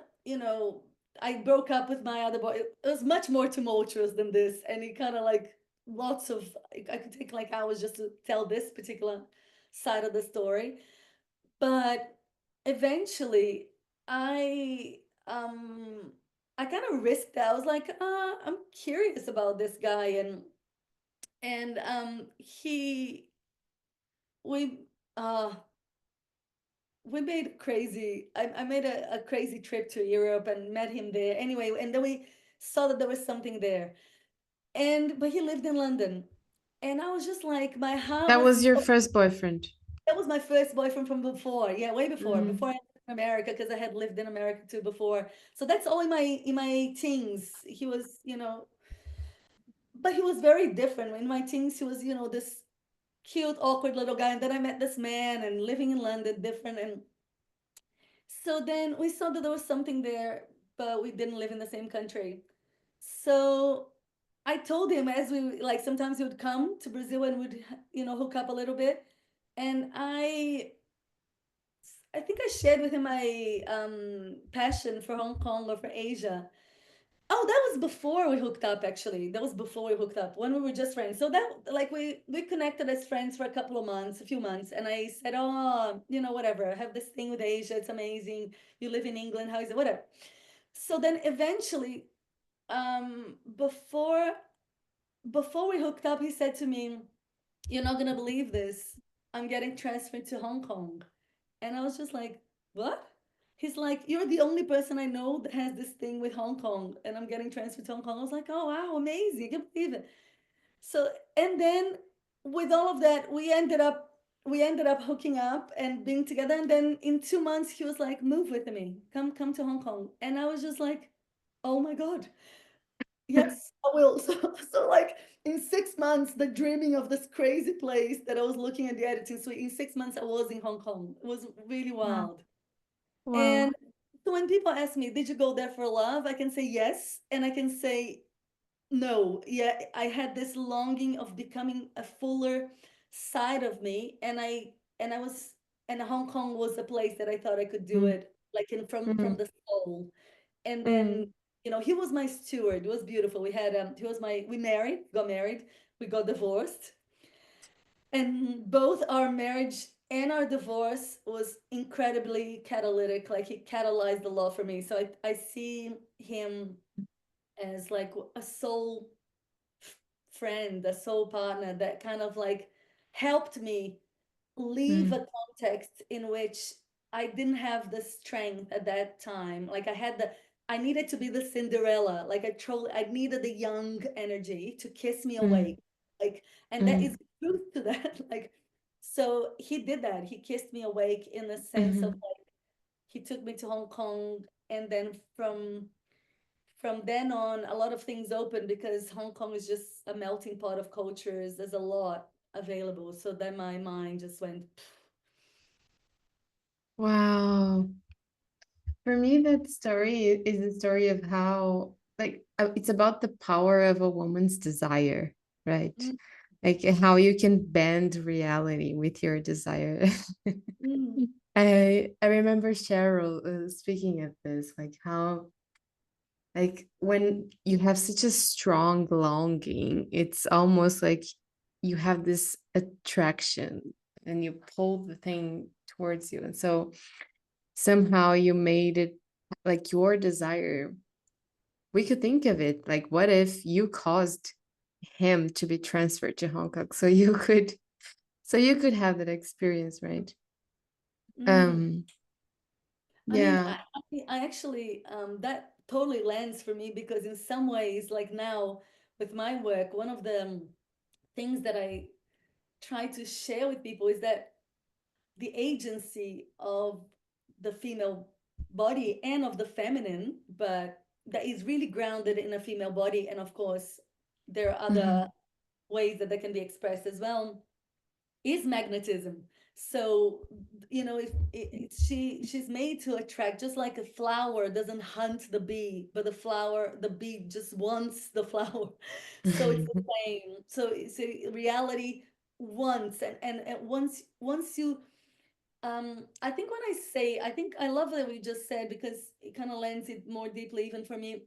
I broke up with my other boy. It was much more tumultuous than this, and it kind of like lots of, I could take like hours just to tell this particular side of the story. But eventually i um I kind of risked that. I was like, I'm curious about this guy, and he we uh we made crazy I made a crazy trip to Europe and met him there anyway, and then we saw that there was something there. And but he lived in London, and I was just like, my heart That was was your so, first boyfriend. that was my first boyfriend from before. Yeah, way before Mm. I moved to America, because I had lived in America too before. So that's all in my teens. He was, but he was very different. In my teens, he was, this cute, awkward little guy. And then I met this man, and living in London, different. And so then we saw that there was something there, but we didn't live in the same country. So I told him as we like sometimes he would come to Brazil and would hook up a little bit, and I think I shared with him my passion for Hong Kong or for Asia. Oh, that was before we hooked up, actually. That was before we hooked up, when we were just friends. So that, like, we connected as friends for a couple of months, a few months, and I said, "Oh, whatever. I have this thing with Asia. It's amazing. You live in England. How is it? Whatever." So then eventually, before we hooked up, he said to me, "You're not gonna believe this. I'm getting transferred to Hong Kong." And I was just like, "What?" He's like, "You're the only person I know that has this thing with Hong Kong, and I'm getting transferred to Hong Kong." I was like, "Oh, wow, amazing. I can't believe it." So, and then with all of that, we ended up hooking up and being together. And then in 2 months, he was like, "Move with me. Come to Hong Kong." And I was just like, "Oh my God. Yes, I will." So like in 6 months, the dreaming of this crazy place that I was looking at the editing suite, in 6 months, I was in Hong Kong. It was really Wow. wild. Wow. And so when people ask me, "Did you go there for love?" I can say yes, and I can say no. Yeah, I had this longing of becoming a fuller side of me, and I was and Hong Kong was a place that I thought I could do Mm, it, like in from mm, the soul. And then, mm. he was my steward. It was beautiful. We got married, we got divorced, and both our marriage and our divorce was incredibly catalytic. Like, he catalyzed a lot for me. So I see him as like a soul friend, a soul partner that kind of like helped me leave Mm, a context in which I didn't have the strength at that time. Like, I needed to be the Cinderella. Like, I needed the young energy to kiss me mm, awake. Like, and that is mm, truth to that. Like, so he did that. He kissed me awake in the sense of mhm. like, he took me to Hong Kong, and then from then on, a lot of things opened because Hong Kong is just a melting pot of cultures. There's a lot available. So then my mind just went, Wow. For me, that story is a story of how, like, it's about the power of a woman's desire, right? "Mm, Like how you can bend reality with your desire. mm, I remember Cheryl speaking of this, like how, like, when you have such a strong longing, it's almost like you have this attraction and you pull the thing towards you. And so somehow you made it like your desire. We could think of it like, what if you caused him to be transferred to Hong Kong so you could have that experience, right? mm." Um, I mean, yeah. I actually, that totally lands for me because in some ways, like now with my work, one of the things that I try to share with people is that the agency of the female body and of the feminine, but that is really grounded in a female body. And of course, there are other Mhm, ways that they can be expressed as well, is magnetism. So, if she's made to attract, just like a flower doesn't hunt the bee, but the bee just wants the flower. So it's the mhm. same. So it's a reality once, and once you I think when I think I love that we just said, because it kind of lends it more deeply even for me.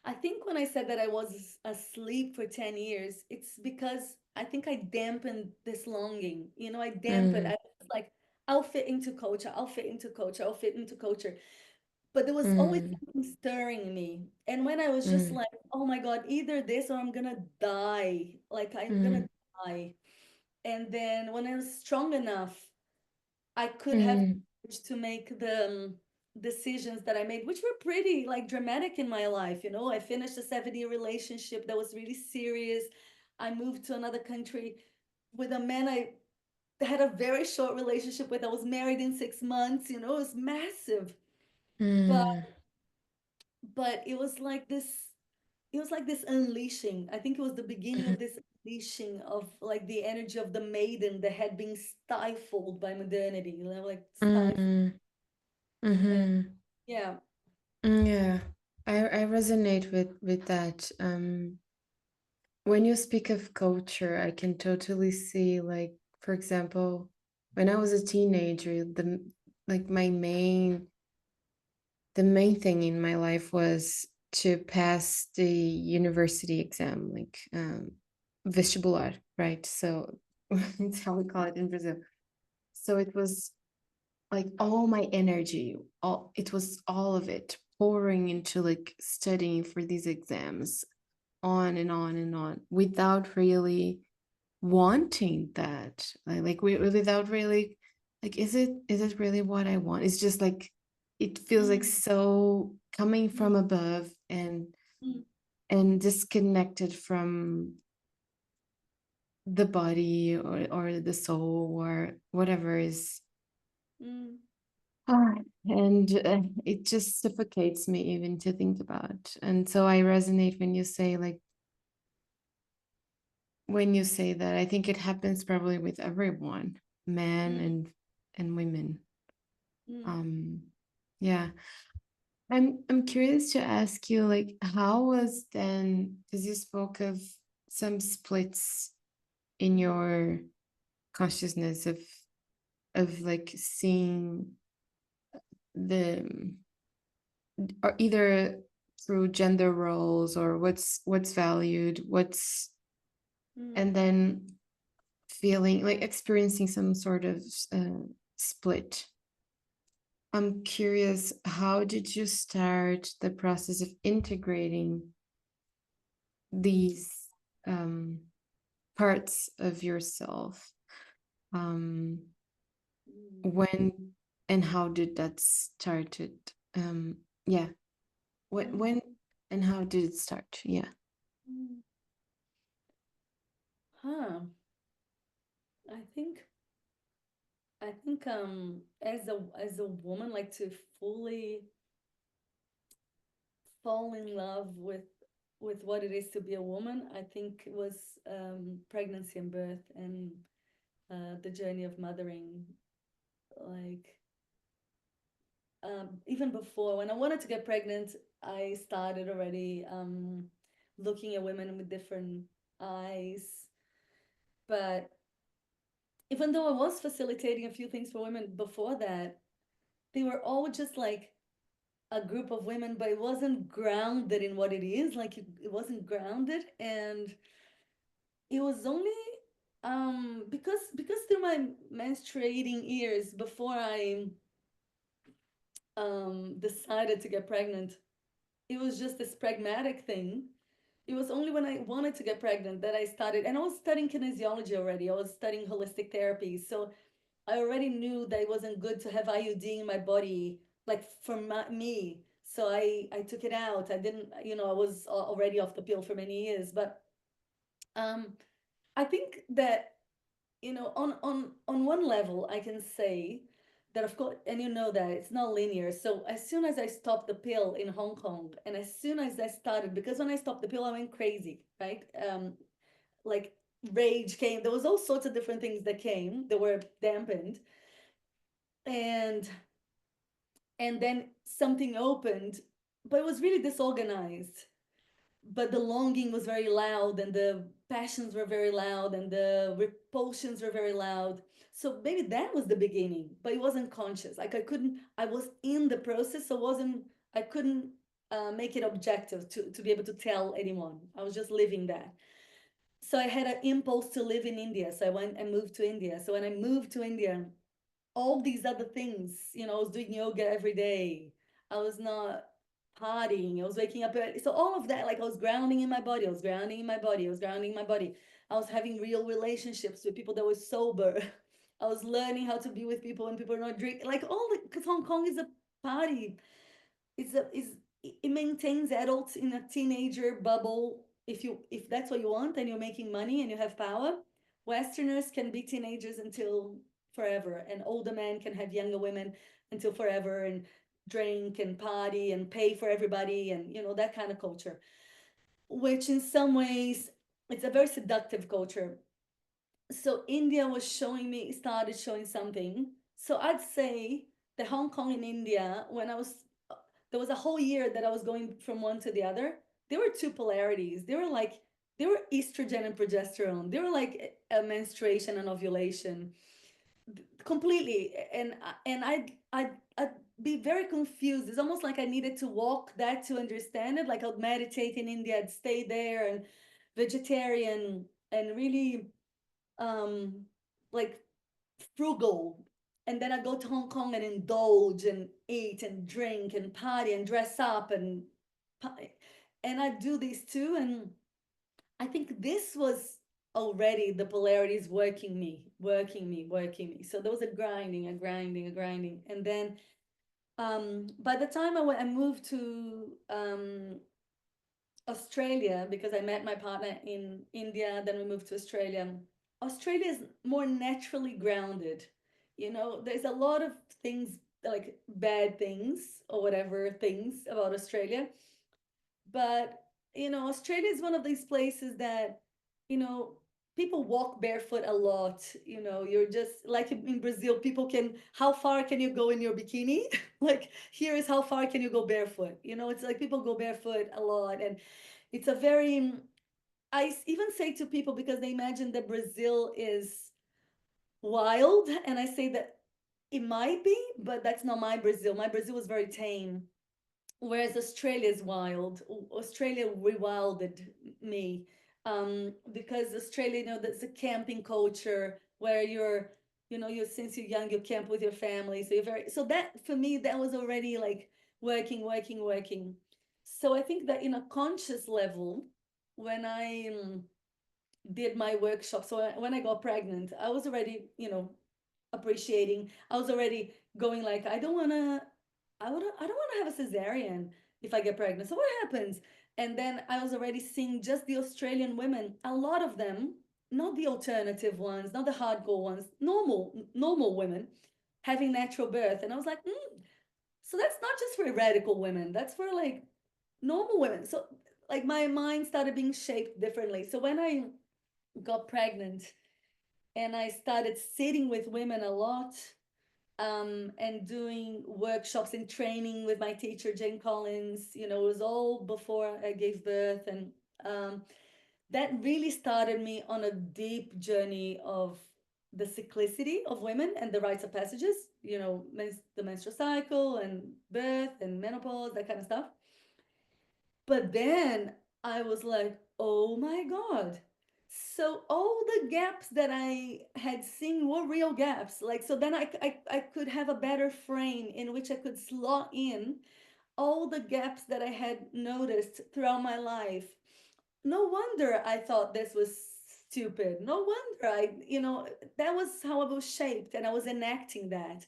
I think when I said that I was asleep for 10 years, it's because I think I dampened this longing. I dampened. I Mm, was like, I'll fit into culture, I'll fit into culture, I'll fit into culture. But there was always mm, something stirring me. And when I was just mm, like, oh my God, either this or I'm gonna die. Like, I'm gonna mm, die. And then when I was strong enough, I could have mm, to make the decisions that I made, which were pretty like dramatic in my life. I finished a 7-year relationship that was really serious. I moved to another country with a man I had a very short relationship with. I was married in 6 months. It was massive, but mm, it was like this. It was like this unleashing. I think it was the beginning of mm, this unleashing of like the energy of the maiden that had been stifled by modernity. Like stifled. mm, And mhm. yeah. Yeah, I resonate with that. when you speak of culture, I can totally see, like, for example, when I was a teenager, like the main thing in my life was to pass the university exam, like vestibular, right? So it's how we call it in Brazil. So it was like all my energy, all it was all of it pouring into like studying for these exams, on and on and on, without really wanting that. Like without really, like, is it really what I want? It's just like it feels like Mm, so coming mm, from above mm, and disconnected from the body or the soul or whatever is. mm, Ah, and it just suffocates me even to think about. And so I resonate when you say, like, when you say that. I think it happens probably with everyone, men mm, and women. mm, Um, yeah. I'm curious to ask you, like, how was then, because you spoke of some splits in mm, your consciousness of like seeing the, or either through gender roles or what's valued, what's, mm, and then feeling like experiencing some sort of split. I'm curious, how did you start the process of integrating these um, parts of yourself? Um, mm, when and how did that started? Yeah, mm, when and how did it start? Yeah. mm. Huh. I think as a woman, like to fully fall in love with what it is to be a woman, I think it was pregnancy and birth and the journey of mothering. Like even before, when I wanted to get pregnant, I started already looking at women with different eyes. But even though I was facilitating a few things for women before that, they were all just like a group of women, but it wasn't grounded in what it is. Like it wasn't grounded, and it was only because through my menstruating years before I decided to get pregnant, it was just this pragmatic thing. It was only when I wanted to get pregnant that I started, and I was studying kinesiology already. I was studying holistic therapy, so I already knew that it wasn't good to have IUD in my body, like for me. So I took it out. I didn't, I was already off the pill for many years, but um, I think that on one level, I can say that of course, and that it's not linear. So as soon as I stopped the pill in Hong Kong, and as soon as I started, because when I stopped the pill, I went crazy, right? Like rage came. There was all sorts of different things that came that were dampened, and then something opened, but it was really disorganized. But the longing was very loud, and the passions were very loud, and the repulsions were very loud. So maybe that was the beginning, but it wasn't conscious. Like I was in the process, so I couldn't make it objective to be able to tell anyone. I was just living that. So I had an impulse to live in India. So I went and moved to India. So when I moved to India, all these other things. I was doing yoga every day. I was not partying. I was waking up early. So all of that, like I was grounding in my body. I was grounding in my body. I was grounding in my body. I was having real relationships with people that were sober. I was learning how to be with people when people are not drinking. Like all the, because Hong Kong is a party. Is it maintains adults in a teenager bubble. If that's what you want and you're making money and you have power, Westerners can be teenagers until forever, and older men can have younger women until forever, and drink and party and pay for everybody, and that kind of culture, which in some ways it's a very seductive culture. So India was showing me, started showing something. So I'd say the Hong Kong and India, when I was, there was a whole year that I was going from one to the other. There were two polarities. They were like, they were estrogen and progesterone. They were like a menstruation and ovulation completely. And I'd be very confused. It's almost like I needed to walk that to understand it. Like I'd meditate in India, I'd stay there and vegetarian and really um like frugal. And then I go to Hong Kong and indulge and eat and drink and party and dress up and I do these too. And I think this was already the polarities working me, working me, working me. So there was a grinding, a grinding, a grinding. And then by the time I moved to Australia, because I met my partner in India, then we moved to Australia. Australia is more naturally grounded. You know, there's a lot of things like bad things or whatever things about Australia, but Australia is one of these places that you know people walk barefoot a lot. You're just like in Brazil, people can, how far can you go in your bikini? Like here is how far can you go barefoot. It's like people go barefoot a lot, and it's a very, even say to people, because they imagine that Brazil is wild, and I say that it might be, but that's not my Brazil. My Brazil was very tame, whereas Australia is wild. Australia rewilded me, because Australia, there's a camping culture where you since you're young, you camp with your family. So you're very, so that for me, that was already like working, working, working. So I think that in a conscious level, when I did my workshop, so when I got pregnant, I was already, appreciating. I was already going like, I don't want to have a cesarean if I get pregnant. So what happens? And then I was already seeing just the Australian women, a lot of them, not the alternative ones, not the hardcore ones, normal women having natural birth. And I was like, so that's not just for radical women, that's for like normal women. So like my mind started being shaped differently. So when I got pregnant and I started sitting with women a lot, and doing workshops and training with my teacher, Jane Collins. It was all before I gave birth. And that really started me on a deep journey of the cyclicity of women and the rites of passages, the menstrual cycle and birth and menopause, that kind of stuff. But then I was like, oh my God. So all the gaps that I had seen were real gaps. Like, so then I could have a better frame in which I could slot in all the gaps that I had noticed throughout my life. No wonder I thought this was stupid. No wonder that was how I was shaped, and I was enacting that.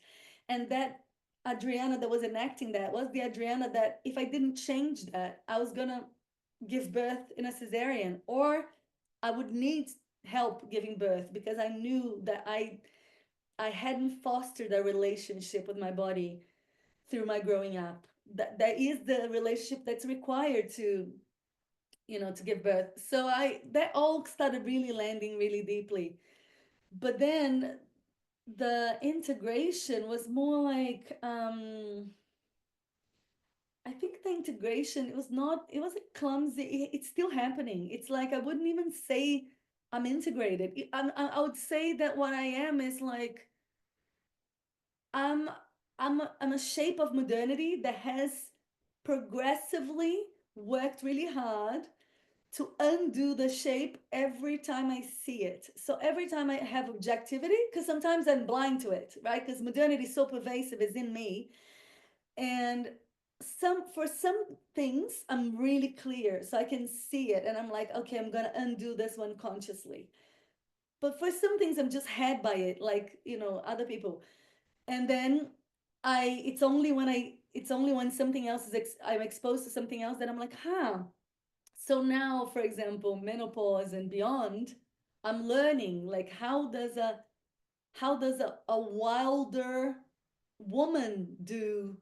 And that Adriana that was enacting that was the Adriana that if I didn't change that, I was gonna give birth in a cesarean, or I would need help giving birth, because I knew that I hadn't fostered a relationship with my body through my growing up. That is the relationship that's required to give birth. So I that all started really landing really deeply. But then the integration was more like, I think the integration, it was not, it was a clumsy, it's still happening. It's like I wouldn't even say I'm integrated. I would say that what I am is like, I'm I'm a shape of modernity that has progressively worked really hard to undo the shape every time I see it. So every time I have objectivity, because sometimes I'm blind to it, right? Because modernity is so pervasive, is in me. And for some things, I'm really clear. So I can see it and I'm like, okay, I'm gonna undo this one consciously. But for some things, I'm just had by it, like, other people. And then it's only when something else I'm exposed to something else that I'm like, huh. So now, for example, menopause and beyond, I'm learning like how does a wilder woman do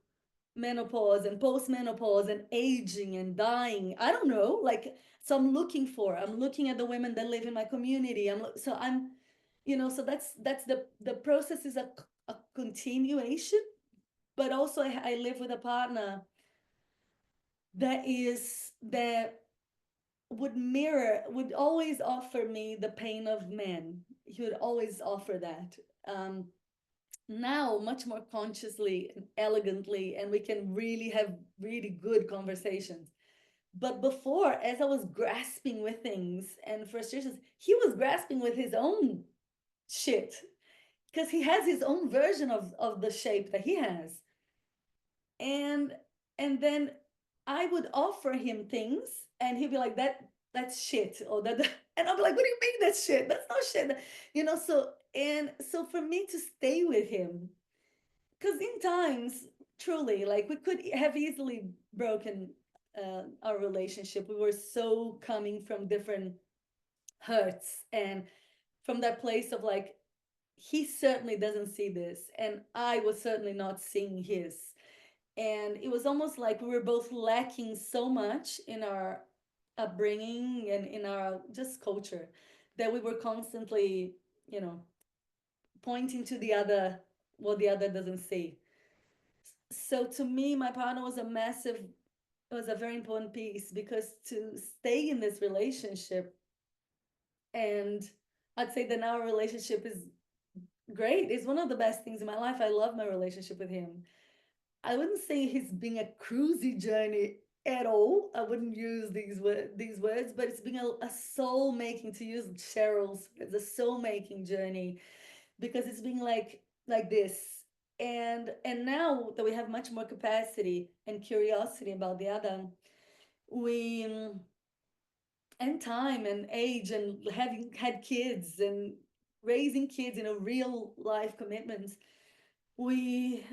menopause and postmenopause and aging and dying. I don't know. Like, so I'm looking at the women that live in my community. So that's the process is a continuation, but also I live with a partner that would mirror, would always offer me the pain of men. He would always offer that. Um, Now, much more consciously and elegantly, and we can really have really good conversations. But before, as I was grasping with things and frustrations, he was grasping with his own shit because he has his own version of the shape that he has. And then I would offer him things and he'd be like, that's shit. Or that and I'll be like, what do you mean that's shit? That's not shit. So and so for me to stay with him, because in times, truly, like we could have easily broken our relationship. We were so coming from different hurts and from that place of like, he certainly doesn't see this, and I was certainly not seeing his. And it was almost like we were both lacking so much in our upbringing and in our just culture that we were constantly, you know, pointing to the other, what the other doesn't see. So to me, my partner was a massive, was a very important piece because to stay in this relationship, and I'd say that our relationship is great. It's one of the best things in my life. I love my relationship with him. I wouldn't say he's been a cruisy journey at all. I wouldn't use these words, but it's been a soul making, to use Cheryl's, it's a soul making journey because it's been like this. And now that we have much more capacity and curiosity about the other, we and time and age and having had kids and raising kids in a real life commitments, we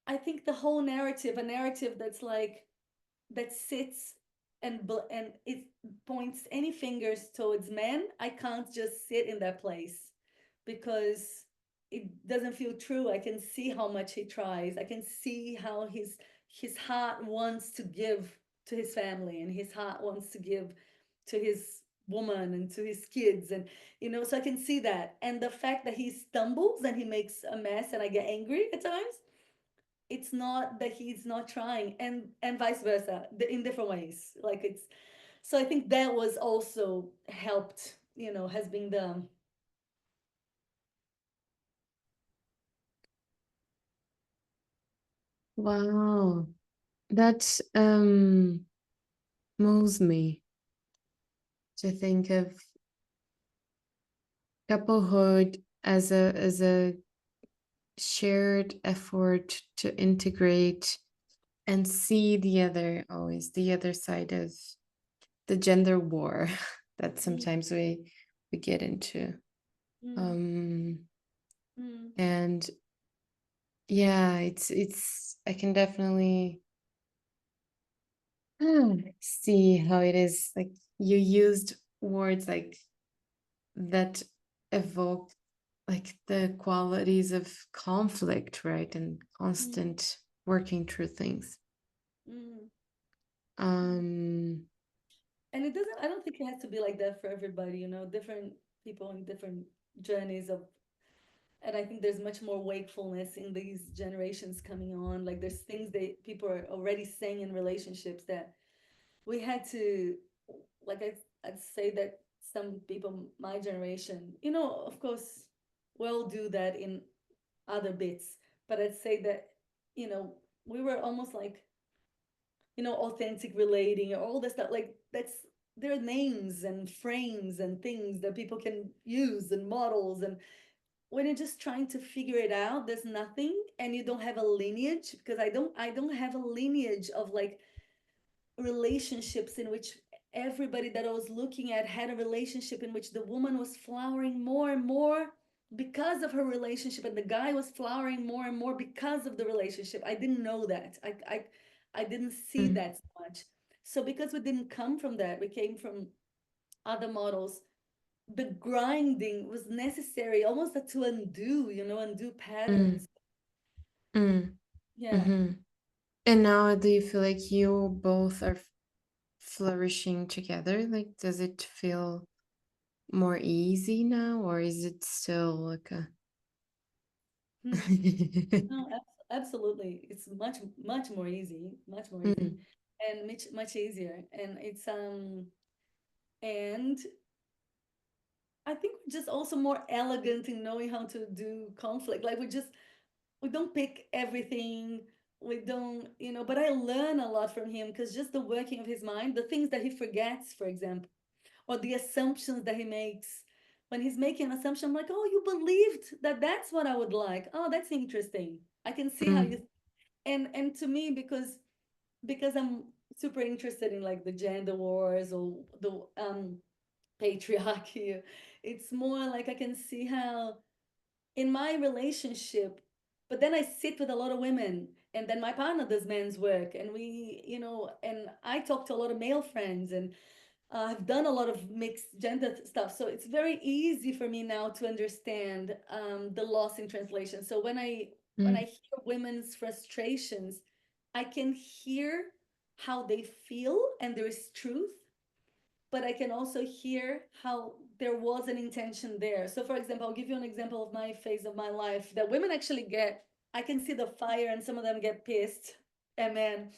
I think the whole narrative, a narrative that's like that sits and it points any fingers towards men, I can't just sit in that place because it doesn't feel true. I can see how much he tries. I can see how his heart wants to give to his family, and his heart wants to give to his woman and to his kids, and so I can see that. And the fact that he stumbles and he makes a mess and I get angry at times, it's not that he's not trying, and vice versa, in different ways. Like it's so I think that was also helped, has been the Wow. That moves me to think of couplehood as a shared effort to integrate and see the other, always the other side of the gender war that mm, sometimes we get into. mm, Um mm, and yeah, it's I can definitely see how it is. Like you used words like that evoke like the qualities of conflict, right? And mm, constant working through things. mm, mm. Um, And it doesn't, I don't think it has to be like that for everybody, different people in different journeys of. And I think there's much more wakefulness in these generations coming on. Like there's things that people are already saying in relationships that we had to, like I'd say that some people my generation, of course, will do that in other bits, but I'd say that, we were almost like, authentic relating or all this stuff. Like that's, there are names and frames and things that people can use and models, and when you're just trying to figure it out, there's nothing, and you don't have a lineage, because I don't have a lineage of like relationships in which everybody that I was looking at had a relationship in which the woman was flowering more and more because of her relationship, and the guy was flowering more and more because of the relationship. I didn't know that. I didn't see mm, that so much. So because we didn't come from that, we came from other models. The grinding was necessary, almost to undo mm, patterns. mm, Yeah. mm-hmm. And now do you feel like you both are flourishing together? Like, does it feel more easy now, or is it still like a Hmm. No, absolutely. It's much, much more easy, much more Mm, easy. and much easier. And it's and I think we're just also more elegant in knowing how to do conflict. Like we don't pick everything. We don't, but I learn a lot from him because just the working of his mind, the things that he forgets, for example, or the assumptions that he makes. When he's making an assumption, I'm like, oh, you believed that that's what I would like. Oh, that's interesting. I can see how you, Mm, and to me, because I'm super interested in like the gender wars or the patriarchy, it's more like I can see how in my relationship, but then I sit with a lot of women, and then my partner does men's work, and and I talk to a lot of male friends, and I've done a lot of mixed gender stuff, so it's very easy for me now to understand the loss in translation. So when I mm, hear women's frustrations, I can hear how they feel, and there is truth, but I can also hear how there was an intention there. So, for example, I'll give you an example of my phase of my life that women actually get. I can see the fire, and some of them get pissed and men,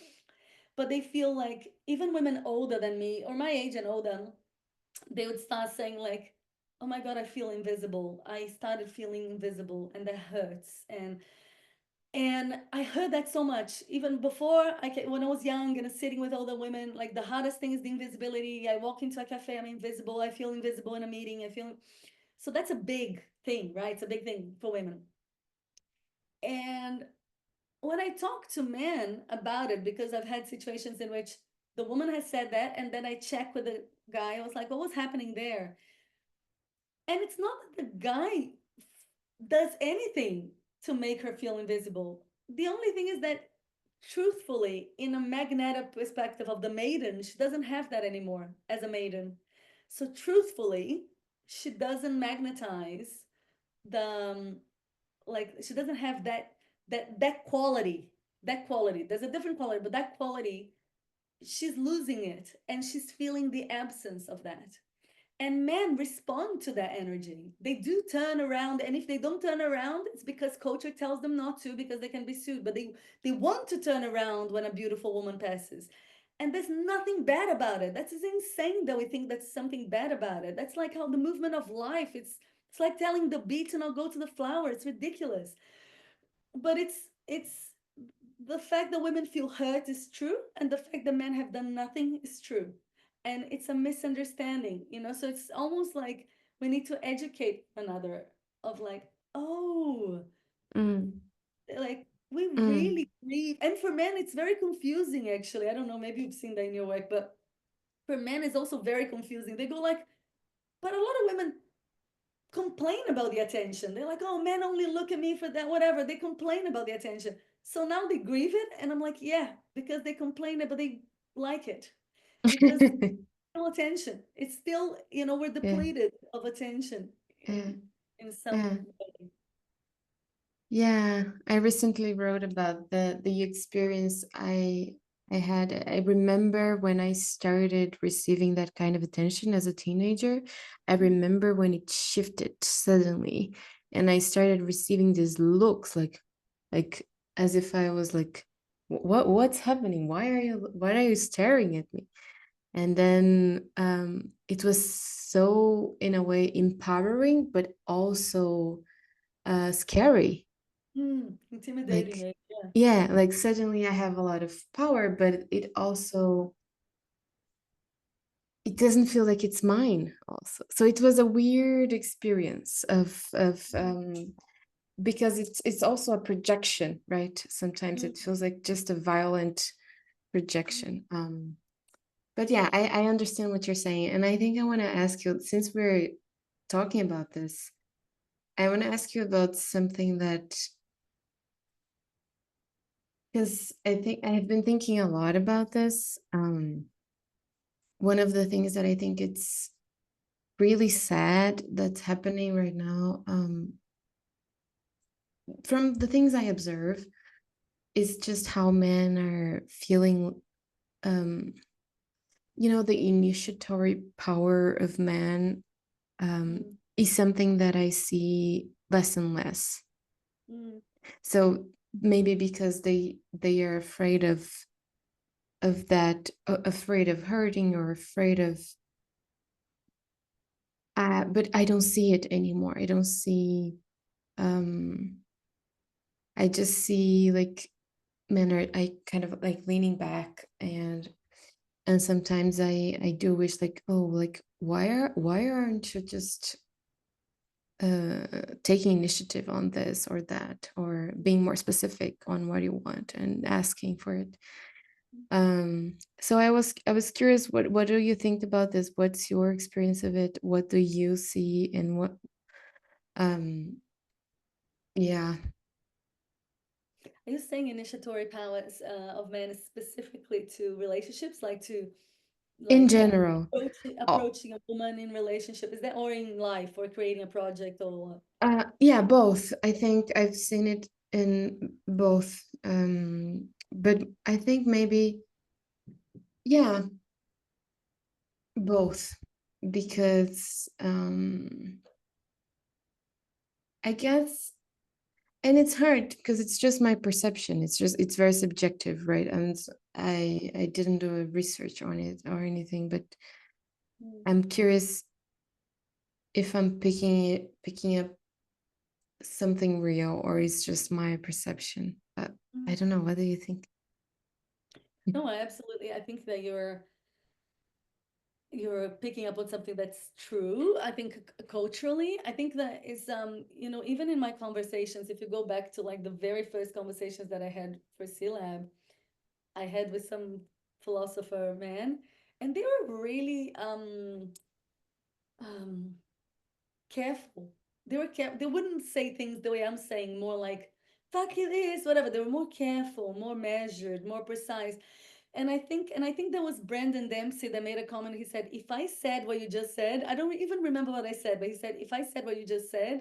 but they feel like even women older than me or my age and older, they would start saying like, "Oh my God, I feel invisible. I started feeling invisible, and that hurts." And I heard that so much, even before when I was young and sitting with older women. Like the hardest thing is the invisibility. I walk into a cafe, I'm invisible. I feel invisible in a meeting. I feel so that's a big thing, right? It's a big thing for women. And when I talk to men about it, because I've had situations in which the woman has said that, and then I check with the guy. I was like, what was happening there? And it's not that the guy does anything to make her feel invisible. The only thing is that, truthfully, in a magnetic perspective of the maiden, she doesn't have that anymore as a maiden. So, truthfully, she doesn't magnetize the like she doesn't have that quality. That quality. There's a different quality, but that quality, she's losing it, and she's feeling the absence of that. And men respond to that energy. They do turn around, and if they don't turn around, it's because culture tells them not to, because they can be sued. But they want to turn around when a beautiful woman passes, and there's nothing bad about it. That's insane that we think that's something bad about it. That's like how the movement of life. It's like telling the bee to not go to the flower. It's ridiculous. But it's the fact that women feel hurt is true, and the fact that men have done nothing is true, and it's a misunderstanding, so it's almost like we need to educate another of like, oh, mm, like we mm. really grieve. And for men it's very confusing, actually. I don't know, maybe you've seen that in your work, but for men it's also very confusing. They go like, but a lot of women complain about the attention. They're like, oh, men only look at me for that, whatever. They complain about the attention. So now they grieve it. And I'm like, yeah, because they complain it, but they like it. Because it's still attention. It's still, we're Yeah, depleted of attention yeah, in some yeah. way. Yeah, I recently wrote about the experience I had. I remember when I started receiving that kind of attention as a teenager. I remember when it shifted suddenly, and I started receiving these looks like as if I was like, what's happening? Why are you staring at me? And then it was so, in a way, empowering, but also scary. Intimidating Like, it. Yeah. yeah, like suddenly I have a lot of power, but it doesn't feel like it's mine also. So it was a weird experience of because it's also a projection, right? Sometimes Mm, it feels like just a violent mm, projection. But yeah, I understand what you're saying. And I think I want to ask you, since we're talking about this, I want to ask you about something that, because I think I have been thinking a lot about this. One of the things that I think it's really sad that's happening right now, from the things I observe, is just how men are feeling. Um, the initiatory power of man mm, is something that I see less and less. mm, So maybe because they are afraid of that, afraid of hurting or afraid of, but I don't see it anymore. I don't see, um I just see like men are, I kind of like leaning back, and sometimes I do wish, like, oh, like, why aren't you just taking initiative on this or that, or being more specific on what you want and asking for it. So I was curious, what do you think about this? What's your experience of it? What do you see, and what, um yeah, Are you saying initiatory powers of men specifically to relationships, like to in like general? Oh, approaching a woman in relationship? Is that, or in life, or creating a project, or what? yeah, both. I think I've seen it in both. But I think maybe, yeah, both, because I guess, and it's hard because it's just my perception. It's very subjective, right? And I didn't do a research on it or anything, but Mm, I'm curious if I'm picking up something real, or it's just my perception. But I mm. don't know. What do you think? No, I absolutely. I think that you're picking up on something that's true. I think culturally, I think that is even in my conversations, if you go back to like the very first conversations that I had for CLAB, I had with some philosopher man, and they were really um careful. They wouldn't say things the way I'm saying, more like fuck it is, whatever. They were more careful, more measured, more precise. And I think that was Brandon Dempsey that made a comment. He said, if I said what you just said, I don't even remember what I said, but he said, if I said what you just said,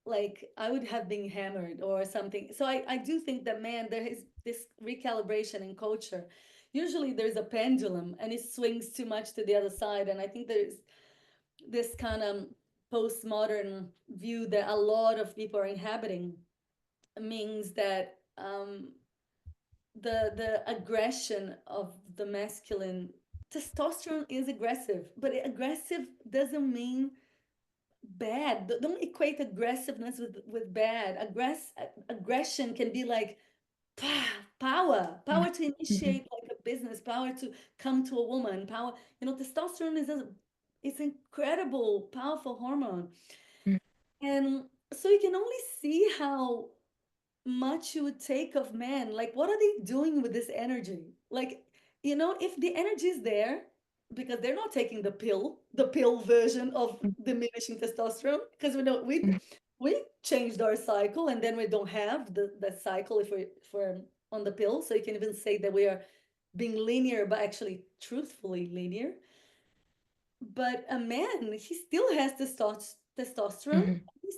like I would have been hammered or something. So I do think that, man, there is this recalibration in culture. Usually there's a pendulum and it swings too much to the other side. And I think there's this kind of postmodern view that a lot of people are inhabiting, means that the aggression of the masculine, testosterone is aggressive, but aggressive doesn't mean bad. Don't equate aggressiveness with bad. Aggression can be like power to Mhm, initiate like a business, power to come to a woman, power. Testosterone is it's incredible, powerful hormone. mhm, And so you can only see how much you would take of men. Like, what are they doing with this energy? Like, if the energy is there, because they're not taking the pill version of diminishing testosterone, because we know mhm, we changed our cycle, and then we don't have the cycle if we're on the pill. So you can even say that we are being linear, but actually truthfully linear. But a man, he still has testosterone. mhm, He's,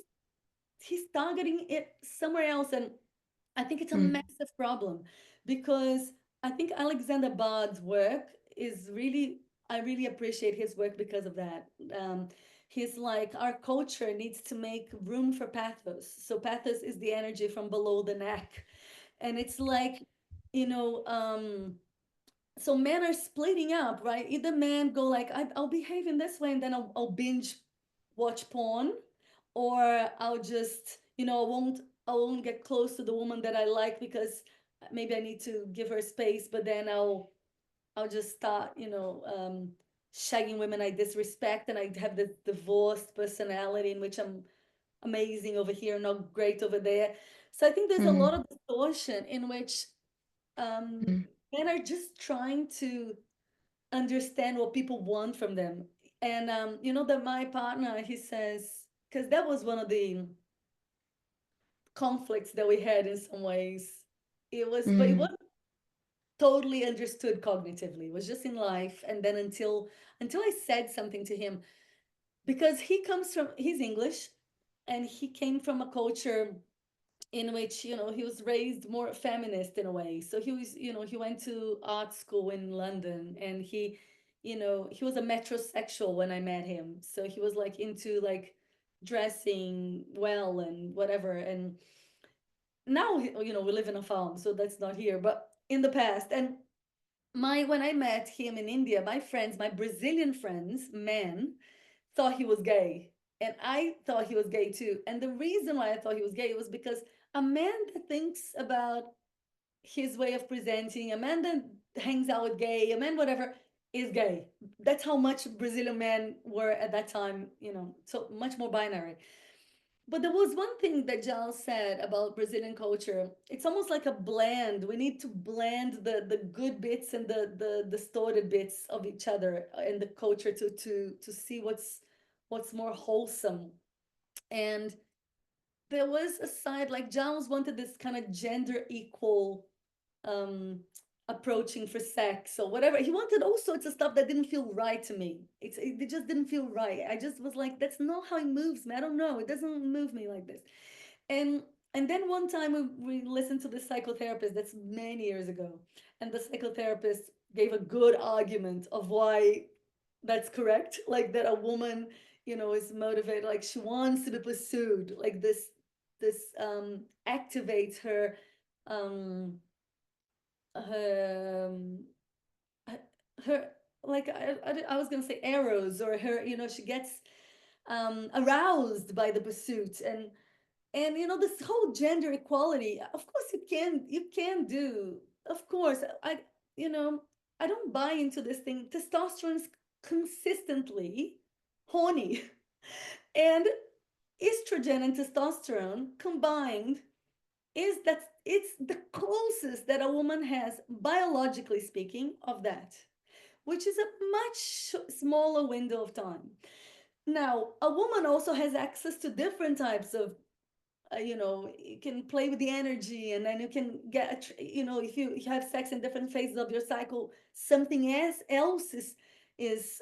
he's targeting it somewhere else, and I think it's a mhm, massive problem, because I think Alexander Bard's work is really, I really appreciate his work because of that. He's like, our culture needs to make room for pathos. So pathos is the energy from below the neck. And it's like, you know, so men are splitting up, right? Either men go like, I'll behave in this way, and then I'll binge watch porn, or I'll just, I won't get close to the woman that I like, because maybe I need to give her space, but then I'll just start, shagging women I disrespect, and I have this divorced personality in which I'm amazing over here, not great over there. So I think there's a lot mhm, of distortion in which um, mhm, men are just trying to understand what people want from them. And that my partner, he says, because that was one of the conflicts that we had in some ways. But it mhm, wasn't totally understood cognitively. It was just in life. And then until I said something to him, because he's English, and he came from a culture in which he was raised more feminist in a way. So he went to art school in London, and he was a metrosexual when I met him. So he was like into like dressing well and whatever. And now we live in a farm, so that's not here, but in the past. And my when I met him in India, my friends, my Brazilian friends, men, thought he was gay. And I thought he was gay too. And the reason why I thought he was gay was because a man that thinks about his way of presenting, a man that hangs out with gay, a man whatever, is gay. That's how much Brazilian men were at that time, so much more binary. But there was one thing that Giles said about Brazilian culture. It's almost like a blend. We need to blend the good bits and the distorted bits of each other in the culture to see what's more wholesome. And there was a side like Giles wanted this kind of gender equal um approaching for sex or whatever. He wanted all sorts of stuff that didn't feel right to me. It just didn't feel right. I just was like, that's not how it moves me. I don't know, it doesn't move me like this. and and then one time we listened to the psychotherapist, that's many years ago, and the psychotherapist gave a good argument of why that's correct, like that a woman, is motivated, like she wants to be pursued, like this activates her um um her, like I was gonna say arrows, or her, she gets aroused by the pursuit. And this whole gender equality, of course you can do, of course. You know I don't buy into this thing. Testosterone is consistently horny. And estrogen and testosterone combined is that it's the closest that a woman has, biologically speaking, of that, which is a much smaller window of time. Now, a woman also has access to different types of, you can play with the energy, and then you can get, if you have sex in different phases of your cycle, something else is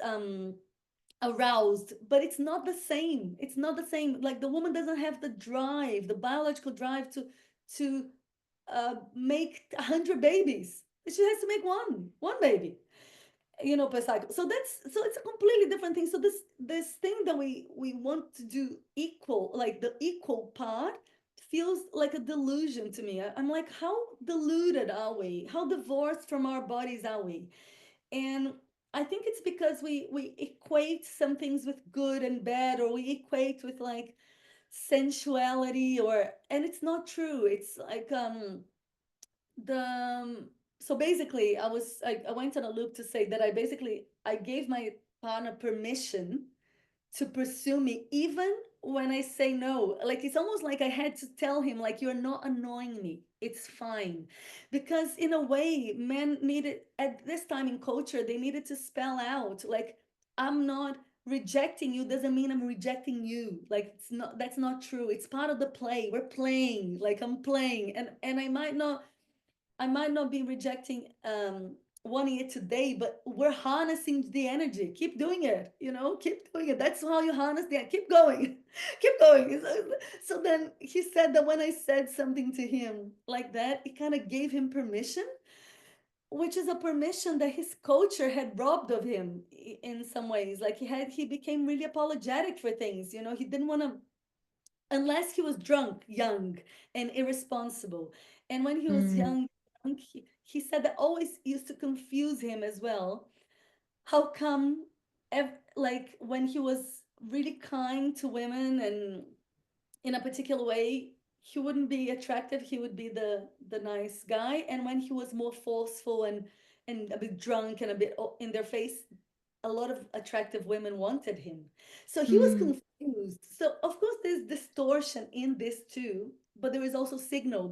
aroused, but it's not the same. It's not the same. Like, the woman doesn't have the drive, the biological drive to make 100 babies. She has to make one baby, per cycle. So it's a completely different thing. So this thing that we want to do equal, like the equal part, feels like a delusion to me. I'm like, how deluded are we? How divorced from our bodies are we? And I think it's because we equate some things with good and bad, or we equate with like sensuality, and it's not true. It's like the so basically I went on a loop to say that I gave my partner permission to pursue me, even when I say no. Like, it's almost like I had to tell him, like, you're not annoying me, it's fine. Because in a way, men needed, at this time in culture, they needed to spell out, like, I'm not rejecting you doesn't mean I'm rejecting you. Like, that's not true. It's part of the play. We're playing, like, I'm playing, and I might not be rejecting wanting it today, but we're harnessing the energy. Keep doing it, keep doing it. That's how you harness the, keep going, keep going. So then he said that when I said something to him like that, it kind of gave him permission, which is a permission that his culture had robbed of him in some ways. Like, he became really apologetic for things. He didn't want to, unless he was drunk, young, and irresponsible. And when he was Mm, young, he said that always used to confuse him as well. How come, like, when he was really kind to women and in a particular way, he wouldn't be attractive. He would be the nice guy. And when he was more forceful and a bit drunk and a bit in their face, a lot of attractive women wanted him. So he was mm, confused. So of course there's distortion in this too, but there is also signal.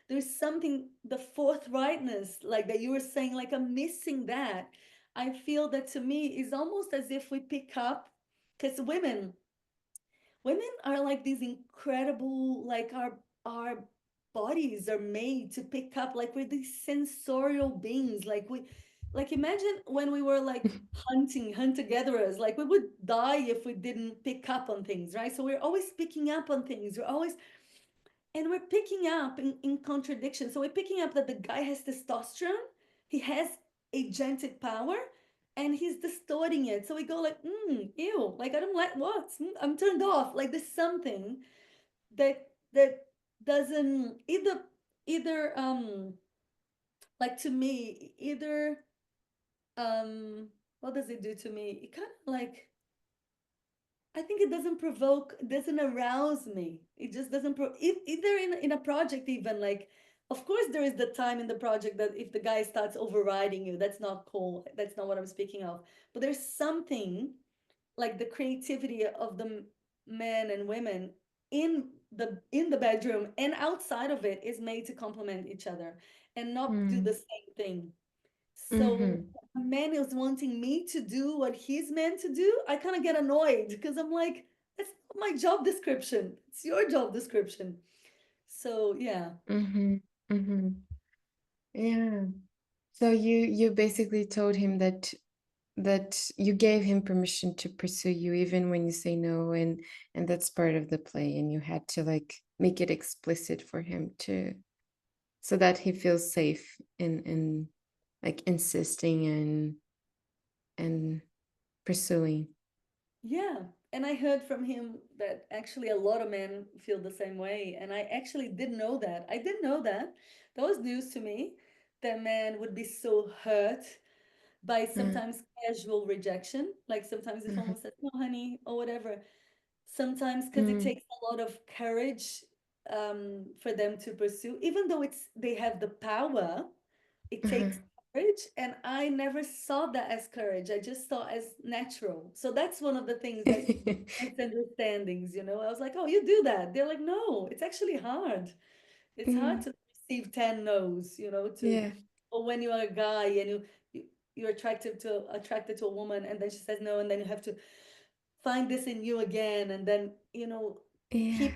There's something, the forthrightness, like that you were saying, like I'm missing that. I feel that to me is almost as if we pick up, because women are like these incredible, like our bodies are made to pick up, like we're these sensorial beings, like imagine when we were like hunter gatherers, like we would die if we didn't pick up on things, right? So we're always picking up on things, we're picking up in contradiction. So we're picking up that the guy has testosterone, he has agentic power, and he's distorting it. So we go like, ew, like I don't like what? I'm turned off. Like there's something that doesn't either Like to me, either what does it do to me? It kind of like, I think it doesn't provoke, it doesn't arouse me. It just doesn't either in a project, even like, of course there is the time in the project that if the guy starts overriding you, that's not cool. That's not what I'm speaking of. But there's something like the creativity of the men and women in the bedroom and outside of it is made to complement each other and not do the Mm. same thing. So Mm-hmm. a man is wanting me to do what he's meant to do. I kind of get annoyed because I'm like, that's not my job description. It's your job description. So yeah. Mm-hmm. Mm-hmm. Yeah. So you basically told him that you gave him permission to pursue you even when you say no, and that's part of the play, and you had to like make it explicit for him to so that he feels safe in like insisting and pursuing. Yeah. And I heard from him that actually a lot of men feel the same way. And I actually didn't know that. I didn't know that. That was news to me. That men would be so hurt by Uh, sometimes casual rejection. Like sometimes if uh-huh. someone says, no, honey, or whatever. Sometimes because it Mm, takes a lot of courage for them to pursue, even though they have the power, it uh-huh. takes courage. And I never saw that as courage. I just saw as natural. So that's one of the things that misunderstandings, I was like, oh, you do that. They're like, no, it's actually hard. It's hard Mm, to receive 10 no's, to yeah, or when you are a guy and you you're attracted to a woman and then she says no, and then you have to find this in you again, and then yeah, keep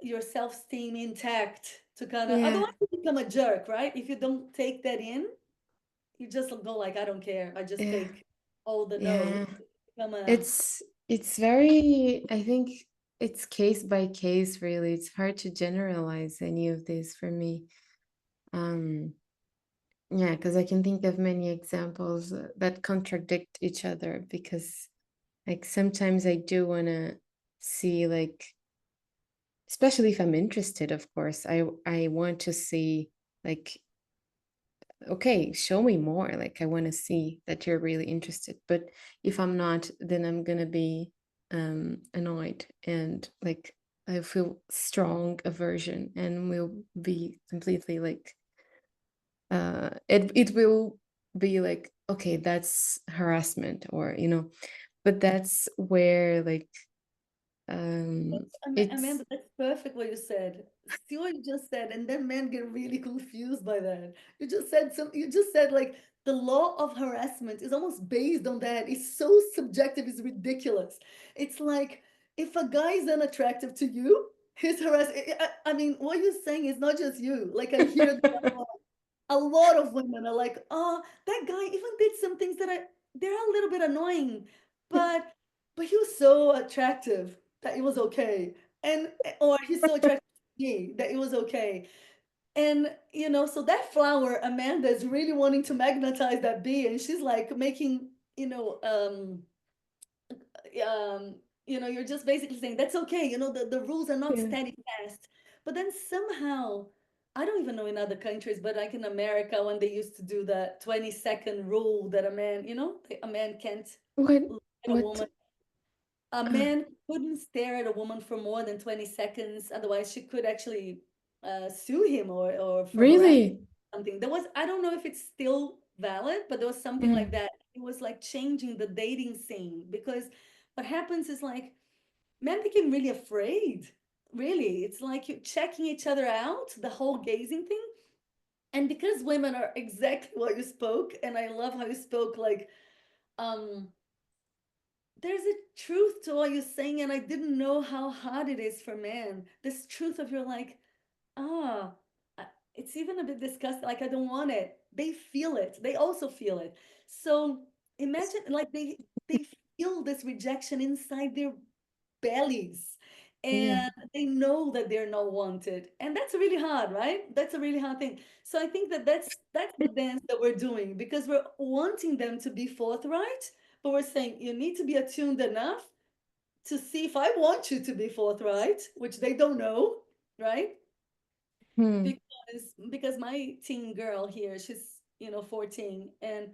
your self-esteem intact to kind of, yeah, otherwise you become a jerk, right? If you don't take that in, you just go like, I don't care, I just yeah, take all the no's. yeah. Become a It's very, I think it's case by case, really. It's hard to generalize any of this for me. Um, yeah, because I can think of many examples that contradict each other because like sometimes I do want to see like especially if I'm interested, of course. I want to see like okay, show me more. Like I want to see that you're really interested. But if I'm not, then I'm gonna be annoyed and like I feel strong aversion and will be completely like it will be like okay, that's harassment or but that's where like it's Amanda, that's perfect what you said. See what you just said, and then men get really confused by that. You just said like the law of harassment is almost based on that. It's so subjective, it's ridiculous. It's like if a guy is unattractive to you, his harass I mean, what you're saying is not just you. Like I hear that a lot of women are like, oh, that guy even did some things that they're a little bit annoying, but he was so attractive that it was okay. And or he's so attractive to me that it was okay. And so that flower, Amanda is really wanting to magnetize that bee, and she's like making, um, you're just basically saying that's okay. The rules are not yeah. steady fast. But then somehow, I don't even know in other countries, but like in America, when they used to do the 20-second rule that a man can't what look at a what woman. A uh, man couldn't stare at a woman for more than 20 seconds. Otherwise, she could actually sue him or for harassment really? something. I don't know if it's still valid, but there was something like Mm, that. It was like changing the dating scene because what happens is like men became really afraid. Really, it's like you're checking each other out, the whole gazing thing. And because women are exactly what you spoke, and I love how you spoke, like, um, there's a truth to what you're saying, and I didn't know how hard it is for men. This truth of you're like, ah, it's even a bit disgusting. Like, I don't want it. They feel it. They also feel it. So imagine, like, they feel this rejection inside their bellies, yeah. and they know that they're not wanted, and that's really hard, right? That's a really hard thing. So I think that that's the dance that we're doing because we're wanting them to be forthright, but we're saying you need to be attuned enough to see if I want you to be forthright, which they don't know, right? Hmm. Because my teen girl here, 14, and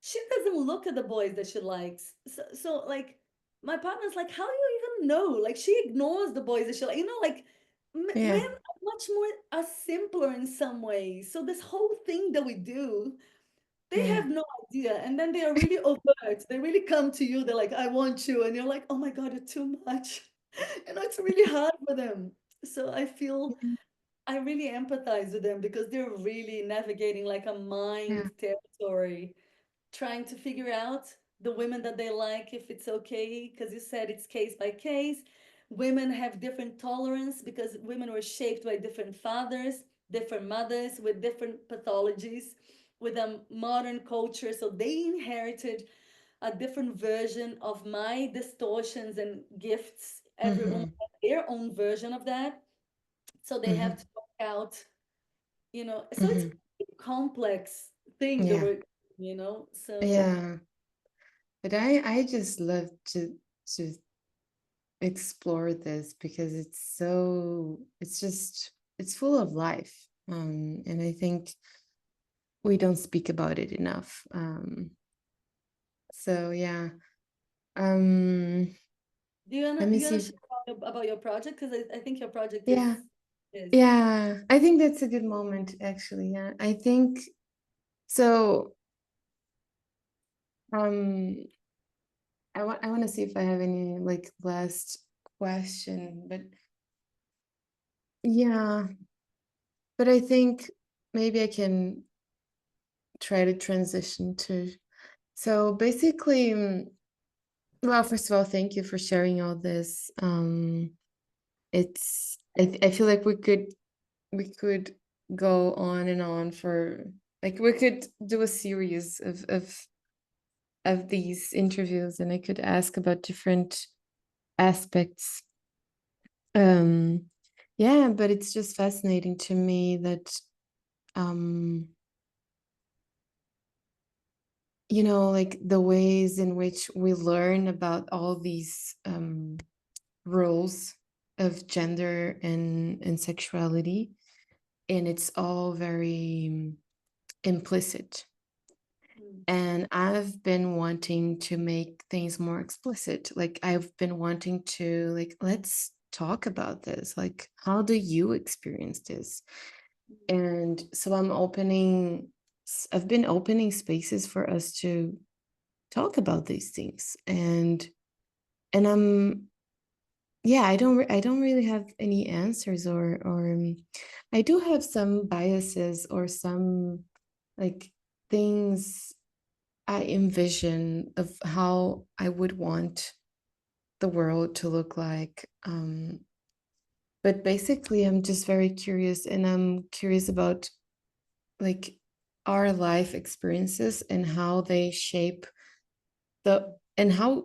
she doesn't look at the boys that she likes. So like my partner's like, how do you even know? Like she ignores the boys that she like, like men Yeah. are much more are simpler in some ways. So this whole thing that we do, they Yeah. have no idea. And then they are really overt. They really come to you. They're like, I want you. And you're like, oh my God, you're too much. It's really hard for them. So I really empathize with them because they're really navigating like a mind Yeah. territory, trying to figure out the women that they like, if it's okay, because you said it's case by case. Women have different tolerance because women were shaped by different fathers, different mothers with different pathologies, with a modern culture. So they inherited a different version of my distortions and gifts. Every woman Mm-hmm. has their own version of that. So they have Mm-hmm. to work out, so it's Mm-hmm. a complex thing that Yeah. so Yeah. But I just love to explore this because it's just it's full of life. And I think we don't speak about it enough. So yeah. Um let me you wanna see. share about your project? Because I think your project Yeah. is Yeah. I think that's a good moment actually. Yeah. I think so. Um I want to see if I have any like last question, but yeah, but I think maybe I can try to transition to. So basically, well, first of all, thank you for sharing all this. I feel like we could go on and on for like we could do a series of these interviews, and I could ask about different aspects. Um, yeah, but it's just fascinating to me that um like the ways in which we learn about all these roles of gender and sexuality, and it's all very implicit. mm, And I've been wanting to make things more explicit. Like I've been wanting to like let's talk about this. Like how do you experience this? mm, And so I've been opening spaces for us to talk about these things. And yeah, I don't really have any answers, or I do have some biases or some like things I envision of how I would want the world to look like. But basically I'm just very curious, and I'm curious about like our life experiences and how they shape and how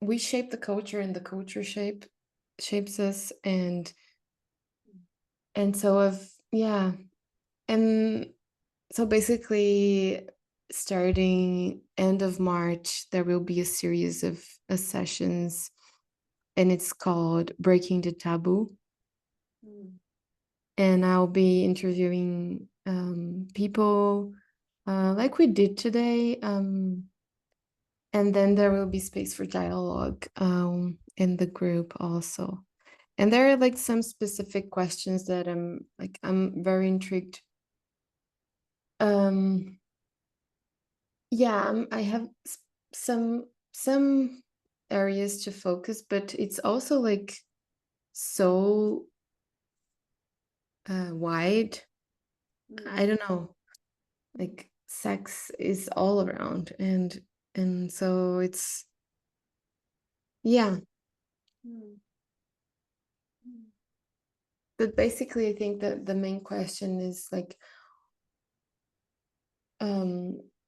we shape the culture, and the culture shapes us. And so of yeah. And so basically starting end of March there will be a series of sessions, and it's called Breaking the Taboo. mm, And I'll be interviewing people like we did today. And then there will be space for dialogue in the group also. And there are like some specific questions that I'm very intrigued. Um, yeah, I have some areas to focus, but it's also like so wide. mm, I don't know. Like sex is all around, and so it's yeah. mm, mm, But basically, I think that the main question is like,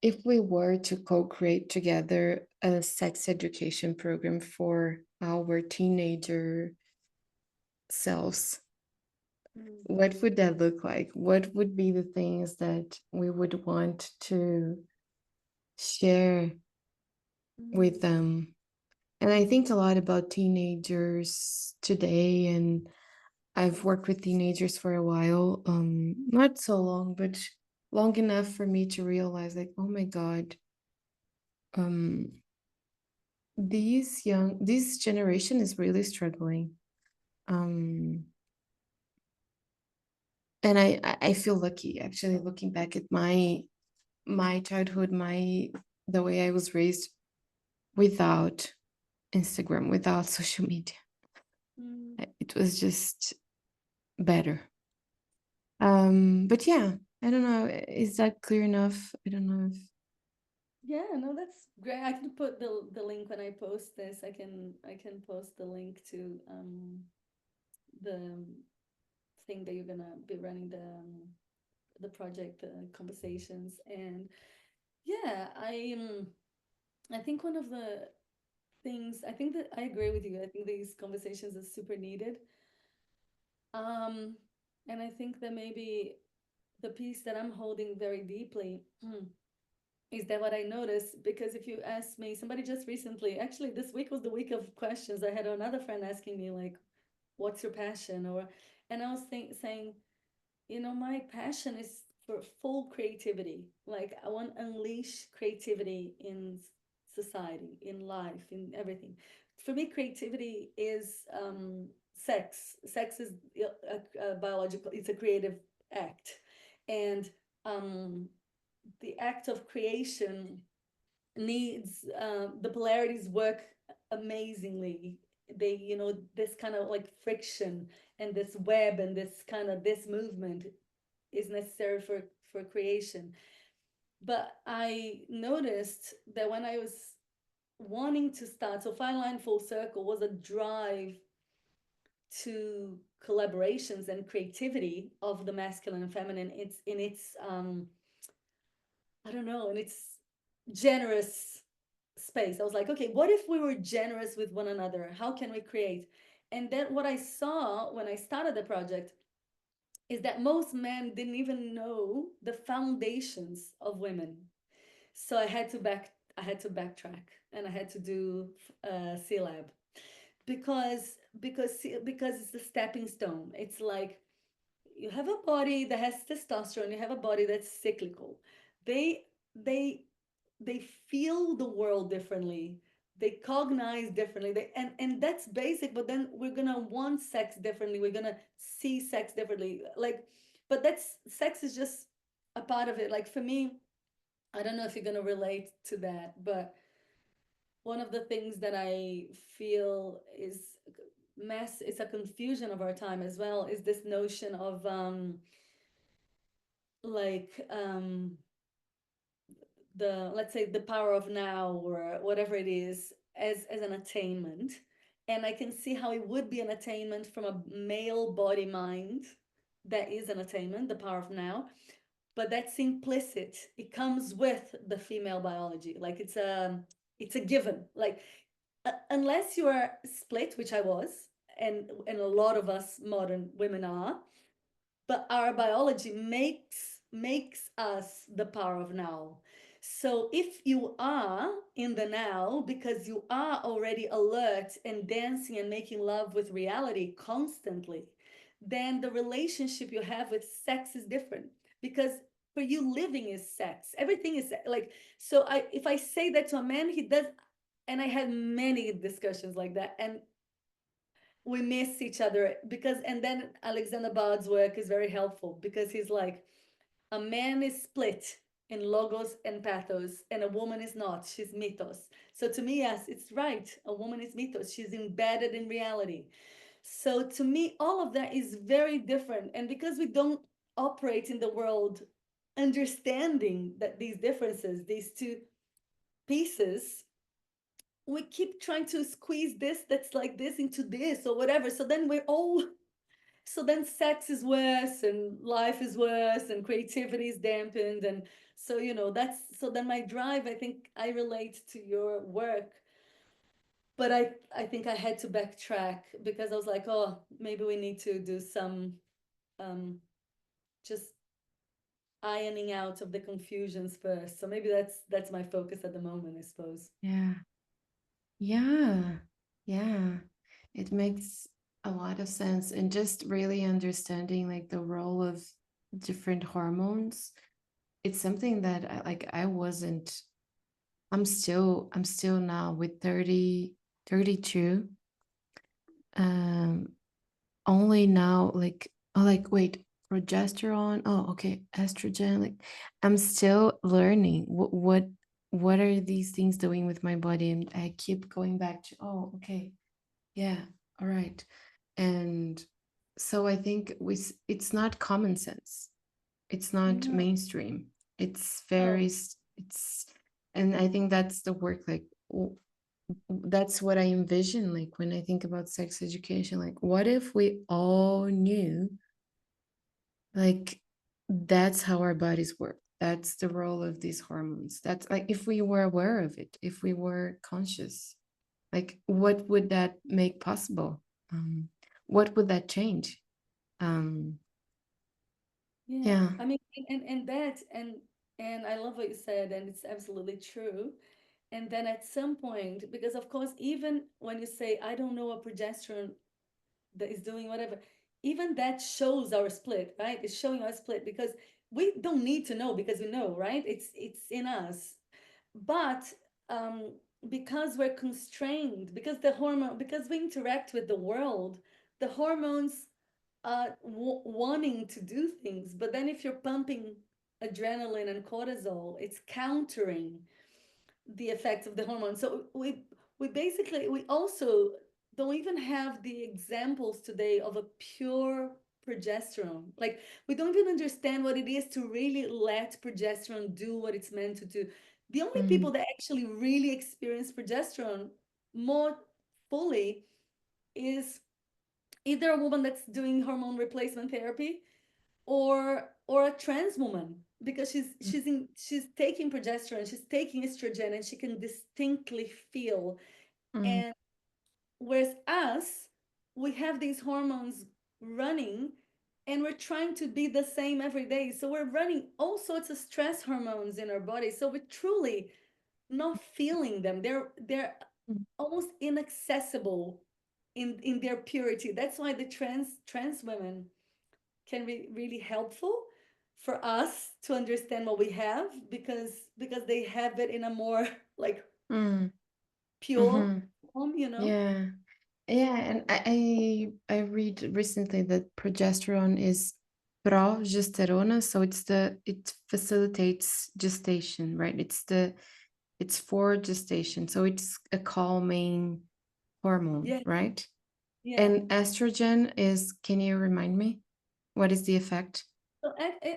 if we were to co-create together a sex education program for our teenager selves, mm, what would that look like? What would be the things that we would want to share with mm, them? And I think a lot about teenagers today, and I've mm, worked with teenagers for a while, not so long, but long enough for me to realize, like, oh my God, um, this generation is really struggling. Um, and I feel lucky actually looking back at my childhood, the way I was raised without Instagram, without social media. Mm. It was just better. But yeah, I don't know. Is that clear enough? I don't know if Yeah, no, that's great. I can put the link when I post this. I can post the link to the thing that you're gonna be running the project, the conversations, and yeah, I think one of the things, I think that I agree with you. I think these conversations are super needed. Um, and I think that maybe the piece that I'm holding very deeply is that what I noticed, because if you ask me, somebody just recently, actually this week was the week of questions. I had another friend asking me like, what's your passion? Or, and I was saying, my passion is for full creativity. Like I want to unleash creativity in society, in life, in everything. For me, creativity is sex. Sex is a biological, it's a creative act. And um, the act of creation needs the polarities work amazingly. They, this kind of like friction and this web and this kind of this movement is necessary for creation. But I noticed that when I was wanting to start, so Fine Line Full Circle was a drive to collaborations and creativity of the masculine and feminine. It's in its I don't know, in its generous space. I was like, okay, what if we were generous with one another? How can we create? And then what I saw when I started the project is that most men didn't even know the foundations of women. So I had to backtrack and I had to do CLAB because it's the stepping stone. It's like you have a body that has testosterone, you have a body that's cyclical. They they they feel the world differently. They cognize differently. And that's basic, but then we're gonna want sex differently. We're gonna see sex differently. Like, but that's sex is just a part of it. Like for me, I don't know if you're gonna relate to that, but one of the things that I feel is mass it's a confusion of our time as well is this notion of like the let's say the power of now or whatever it is as an attainment, and I can see how it would be an attainment from a male body mind. That is an attainment, the power of now, but that's implicit. It comes with the female biology, like it's a given. Like unless you are split, which I was, and a lot of us modern women are, but our biology makes us the power of now. So if you are in the now because you are already alert and dancing and making love with reality constantly, then the relationship you have with sex is different, because for you living is sex, everything is like. So I if I say that to a man, he does. And I had many discussions like that, and we miss each other because, and then Alexander Bard's work is very helpful because he's like, a man is split in logos and pathos and a woman is not, she's mythos. So to me, yes, it's right, a woman is mythos, she's embedded in reality. So to me all of that is very different, and because we don't operate in the world understanding that these differences, these two pieces, we keep trying to squeeze this that's like this into this or whatever. So then we're all, so then sex is worse and life is worse and creativity is dampened. And so, that's, so then my drive, I think I relate to your work, but I think I had to backtrack because I was like, oh, maybe we need to do some um just ironing out of the confusions first. So maybe that's my focus at the moment, I suppose. yeah. Yeah. Yeah. It makes a lot of sense. And just really understanding like the role of different hormones. it's something that I wasn't. I'm still now with 32. Um, only now, like, oh, like, wait, progesterone. Oh, okay, estrogen. Like, I'm still learning what are these things doing with my body, and I keep going back to, oh, okay, yeah, all right. And so I think it's not common sense. It's not No, mainstream. It's no. it's, and I think that's the work, like, that's what I envision, like, when I think about sex education. Like, what if we all knew, like, that's how our bodies work? That's the role of these hormones. That's like, if we were aware of it, if we were conscious, like, what would that make possible? What would that change? Um, Yeah, yeah. I mean, and that and I love what you said, and it's absolutely true. And then at some point, because of course, even when you say, I don't know what progesterone that is doing whatever, even that shows our split, right? It's showing our split because we don't need to know because we know, right? It's in us. But um, because we're constrained, because the hormone, because we interact with the world, the hormones wanting to do things. But then if you're pumping adrenaline and cortisol, it's countering the effects of the hormone. So we basically we also don't even have the examples today of a pure progesterone. Like we don't even understand what it is to really let progesterone do what it's meant to do. The only people Mm, that actually really experience progesterone more fully is either a woman that's doing hormone replacement therapy or a trans woman because mm, she's taking progesterone, she's taking estrogen, and she can distinctly feel. mm, And whereas us, we have these hormones running and we're trying to be the same every day, so we're running all sorts of stress hormones in our body, so we're truly not feeling them. They're mm, almost inaccessible in their purity. That's why the trans women can be really helpful for us to understand what we have because they have it in a more like mm, pure mhm. form, you know. Yeah. Yeah, and I read recently that progesterone is progesterona, so it facilitates gestation, right? It's for gestation, so it's a calming hormone, Yeah, right? yeah. And estrogen is, can you remind me? What is the effect? So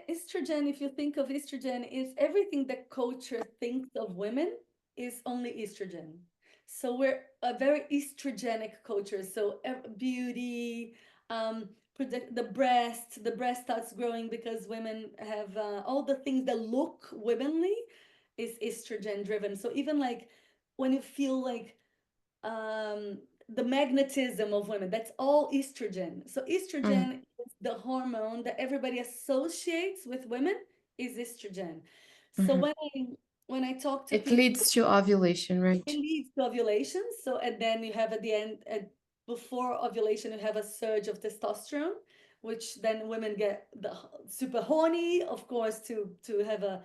estrogen, if you think of estrogen, is everything that culture thinks of women is only estrogen. So we're a very estrogenic culture. So beauty, the breast starts growing because women have all the things that look womanly is estrogen driven. So even like when you feel like the magnetism of women. That's all estrogen. So Mm, estrogen is the hormone that everybody associates with women is estrogen. So mhm. when I talk to It people, leads to ovulation, it right? leads to ovulation. So and then you have at the end, before ovulation, you have a surge of testosterone, which then women get the super horny, of course, to have a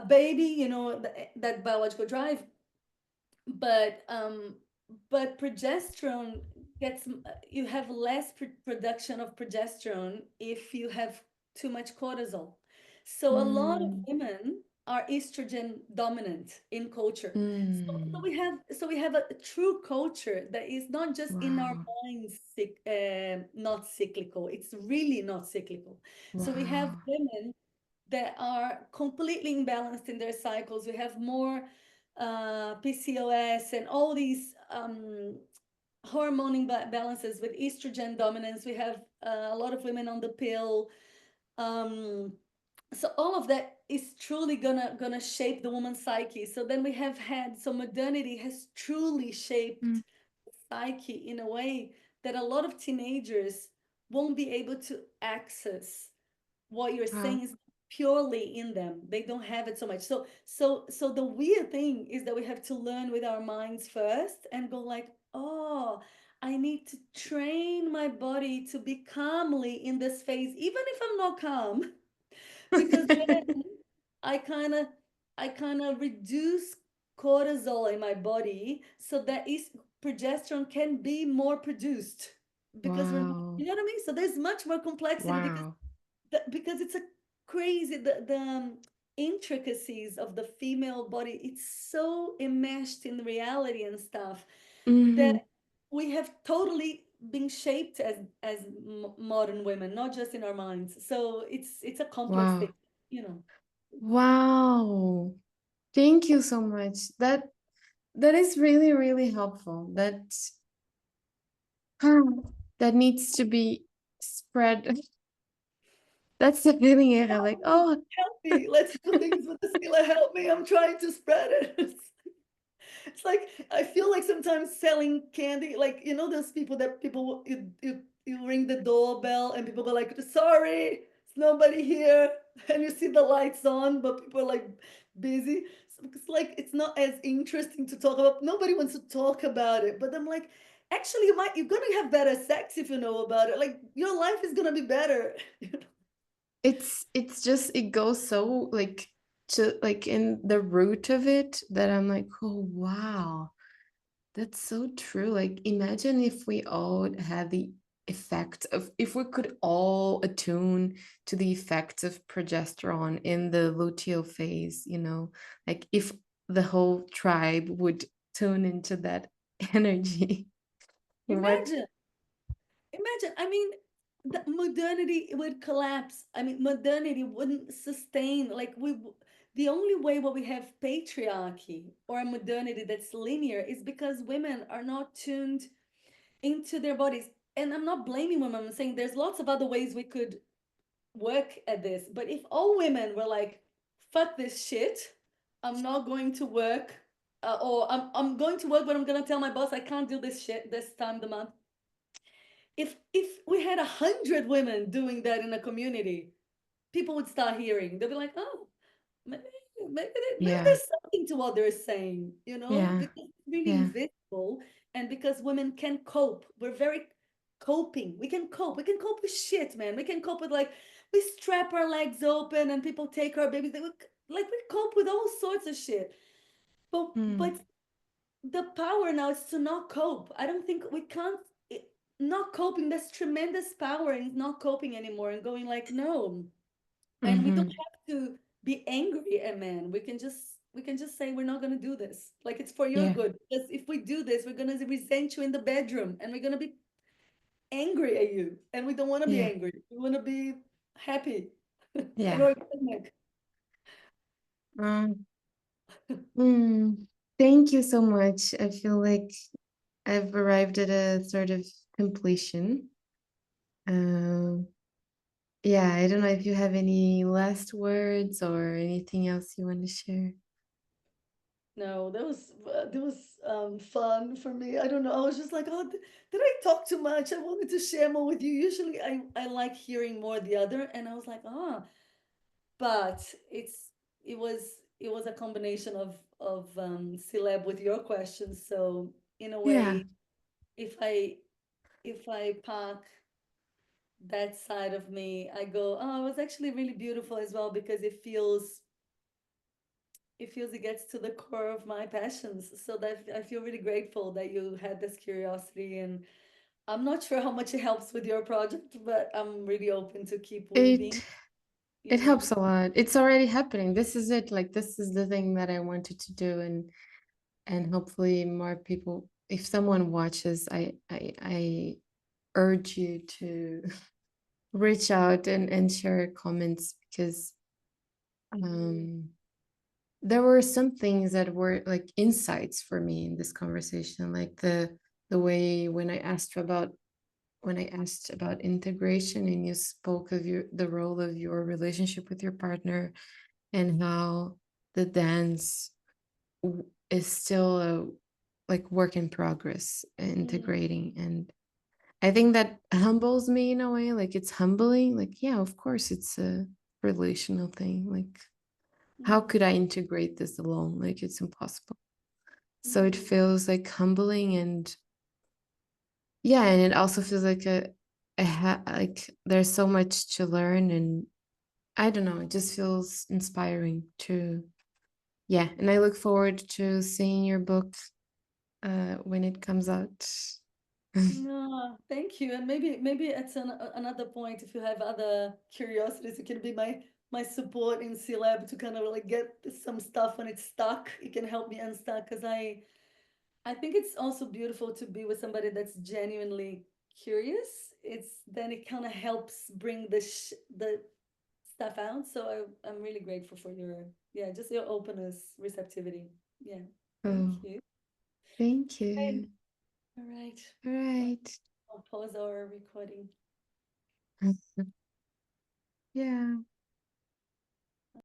baby. You know that biological drive, but progesterone gets you have less production of progesterone if you have too much cortisol. So a lot of Mm, women are estrogen dominant in culture. So mm. we have a true culture that is not just in our Wow. minds not cyclical, it's really not cyclical. So we have Wow. women that are completely imbalanced in their cycles. We have more PCOS and all these hormone imbalances with estrogen dominance. We have a lot of women on the pill. Um, so all of that is truly gonna shape the woman's psyche. So then we have had so modernity has truly shaped Mm. psyche in a way that a lot of teenagers won't be able to access what you're Wow. saying is purely in them. They don't have it so much. So the weird thing is that we have to learn with our minds first and go like, oh, I need to train my body to be calmly in this phase, even if I'm not calm. Because then I kind of I kind of reduce cortisol in my body so that is progesterone can be more produced because we're, Wow. you know what I mean? So there's much more complexity because Wow. because it's a crazy the intricacies of the female body. It's so enmeshed in reality and stuff that Hmm. we have totally been shaped as modern women, not just in our minds. So it's a complex thing, Wow. you know. Wow. Thank you so much. That is really, really helpful. That needs to be spread. That's the feeling I have, like, oh, Help me. Let's do things with the Sila. Help me. I'm trying to spread it. It's like I feel like sometimes selling candy, like you know those people that people you ring the doorbell and people go like, "Sorry, it's nobody here," and you see the lights on, but people are like busy. So it's like it's not as interesting to talk about. Nobody wants to talk about it, but I'm like, actually, you're gonna have better sex if you know about it. Like your life is gonna be better. it's just it goes so like to like in the root of it that I'm like, oh wow. That's so true. Like, imagine if we all had the effect of, if we could all attune to the effects of progesterone in the luteal phase, like if the whole tribe would tune into that energy. What? Imagine. Imagine, I mean, the modernity would collapse. I mean, modernity wouldn't sustain. Like the only way where we have patriarchy or a modernity that's linear is because women are not tuned into their bodies. And I'm not blaming women. I'm saying there's lots of other ways we could work at this. But if all women were like, "Fuck this shit," I'm not going to work, or I'm going to work, but I'm gonna tell my boss I can't do this shit this time of the month. If we had 100 women doing that in a community, people would start hearing. They'll be like, "Oh, maybe maybe Yeah. there's something to what they're saying," you know, Yeah. because it's really Yeah. invisible, and because women can cope. We're very coping. We can cope. We can cope with shit, man. We can cope with like we strap our legs open and people take our babies. Like we cope with all sorts of shit. But Mm. the power now is to not cope. I don't think we can't not coping. There's tremendous power in not coping anymore and going like no. And we don't Hmm. have to be angry at men. We can just say we're not gonna do this. Like it's for your Yeah. good. Because if we do this, we're gonna resent you in the bedroom and we're gonna be angry at you. And we don't want to be Yeah. angry. We want to be happy and Yeah. organic. Um, Thank you so much. I feel like I've arrived at a sort of completion. Um, yeah, I don't know if you have any last words or anything else you want to share. No, that was fun for me. I don't know. I was just like, oh, did I talk too much? I wanted to share more with you. Usually, I like hearing more the other, and I was like, ah, but it was a combination of CLAB with your questions. So in a Yeah. way, if I park that side of me, I go, oh, it was actually really beautiful as well because it gets to the core of my passions. So that I feel really grateful that you had this curiosity, and I'm not sure how much it helps with your project, but I'm really open to keep weaving, It you it know. helps a lot. It's already happening. This is it. Like this is the thing that I wanted to do, and hopefully more people, if someone watches, I urge you to reach out and share comments because Mm, um there were some things that were like insights for me in this conversation, like the way when I asked about integration and you spoke of the role of your relationship with your partner and how the dance is still a like work in progress mm, integrating. And I think that humbles me in a way, like it's humbling, like yeah, of course it's a relational thing, like how mm, could I integrate this alone? Like it's impossible. So it mm, feels like humbling, and yeah, and it also feels like like there's so much to learn, I don't know, it just feels inspiring to, yeah. And I look forward to seeing your book when it comes out. No, thank you. And maybe at another point, if you have other curiosities, you can be my support in CLAB to kind of like get some stuff when it's stuck. You can help me unstuck because I think it's also beautiful to be with somebody that's genuinely curious. It's then it kind of helps bring the stuff out. So I'm really grateful for your, yeah, just your openness, receptivity. Yeah, thank Oh, you. thank Okay, you. all right. All Well, right. I'll pause our recording. Yeah.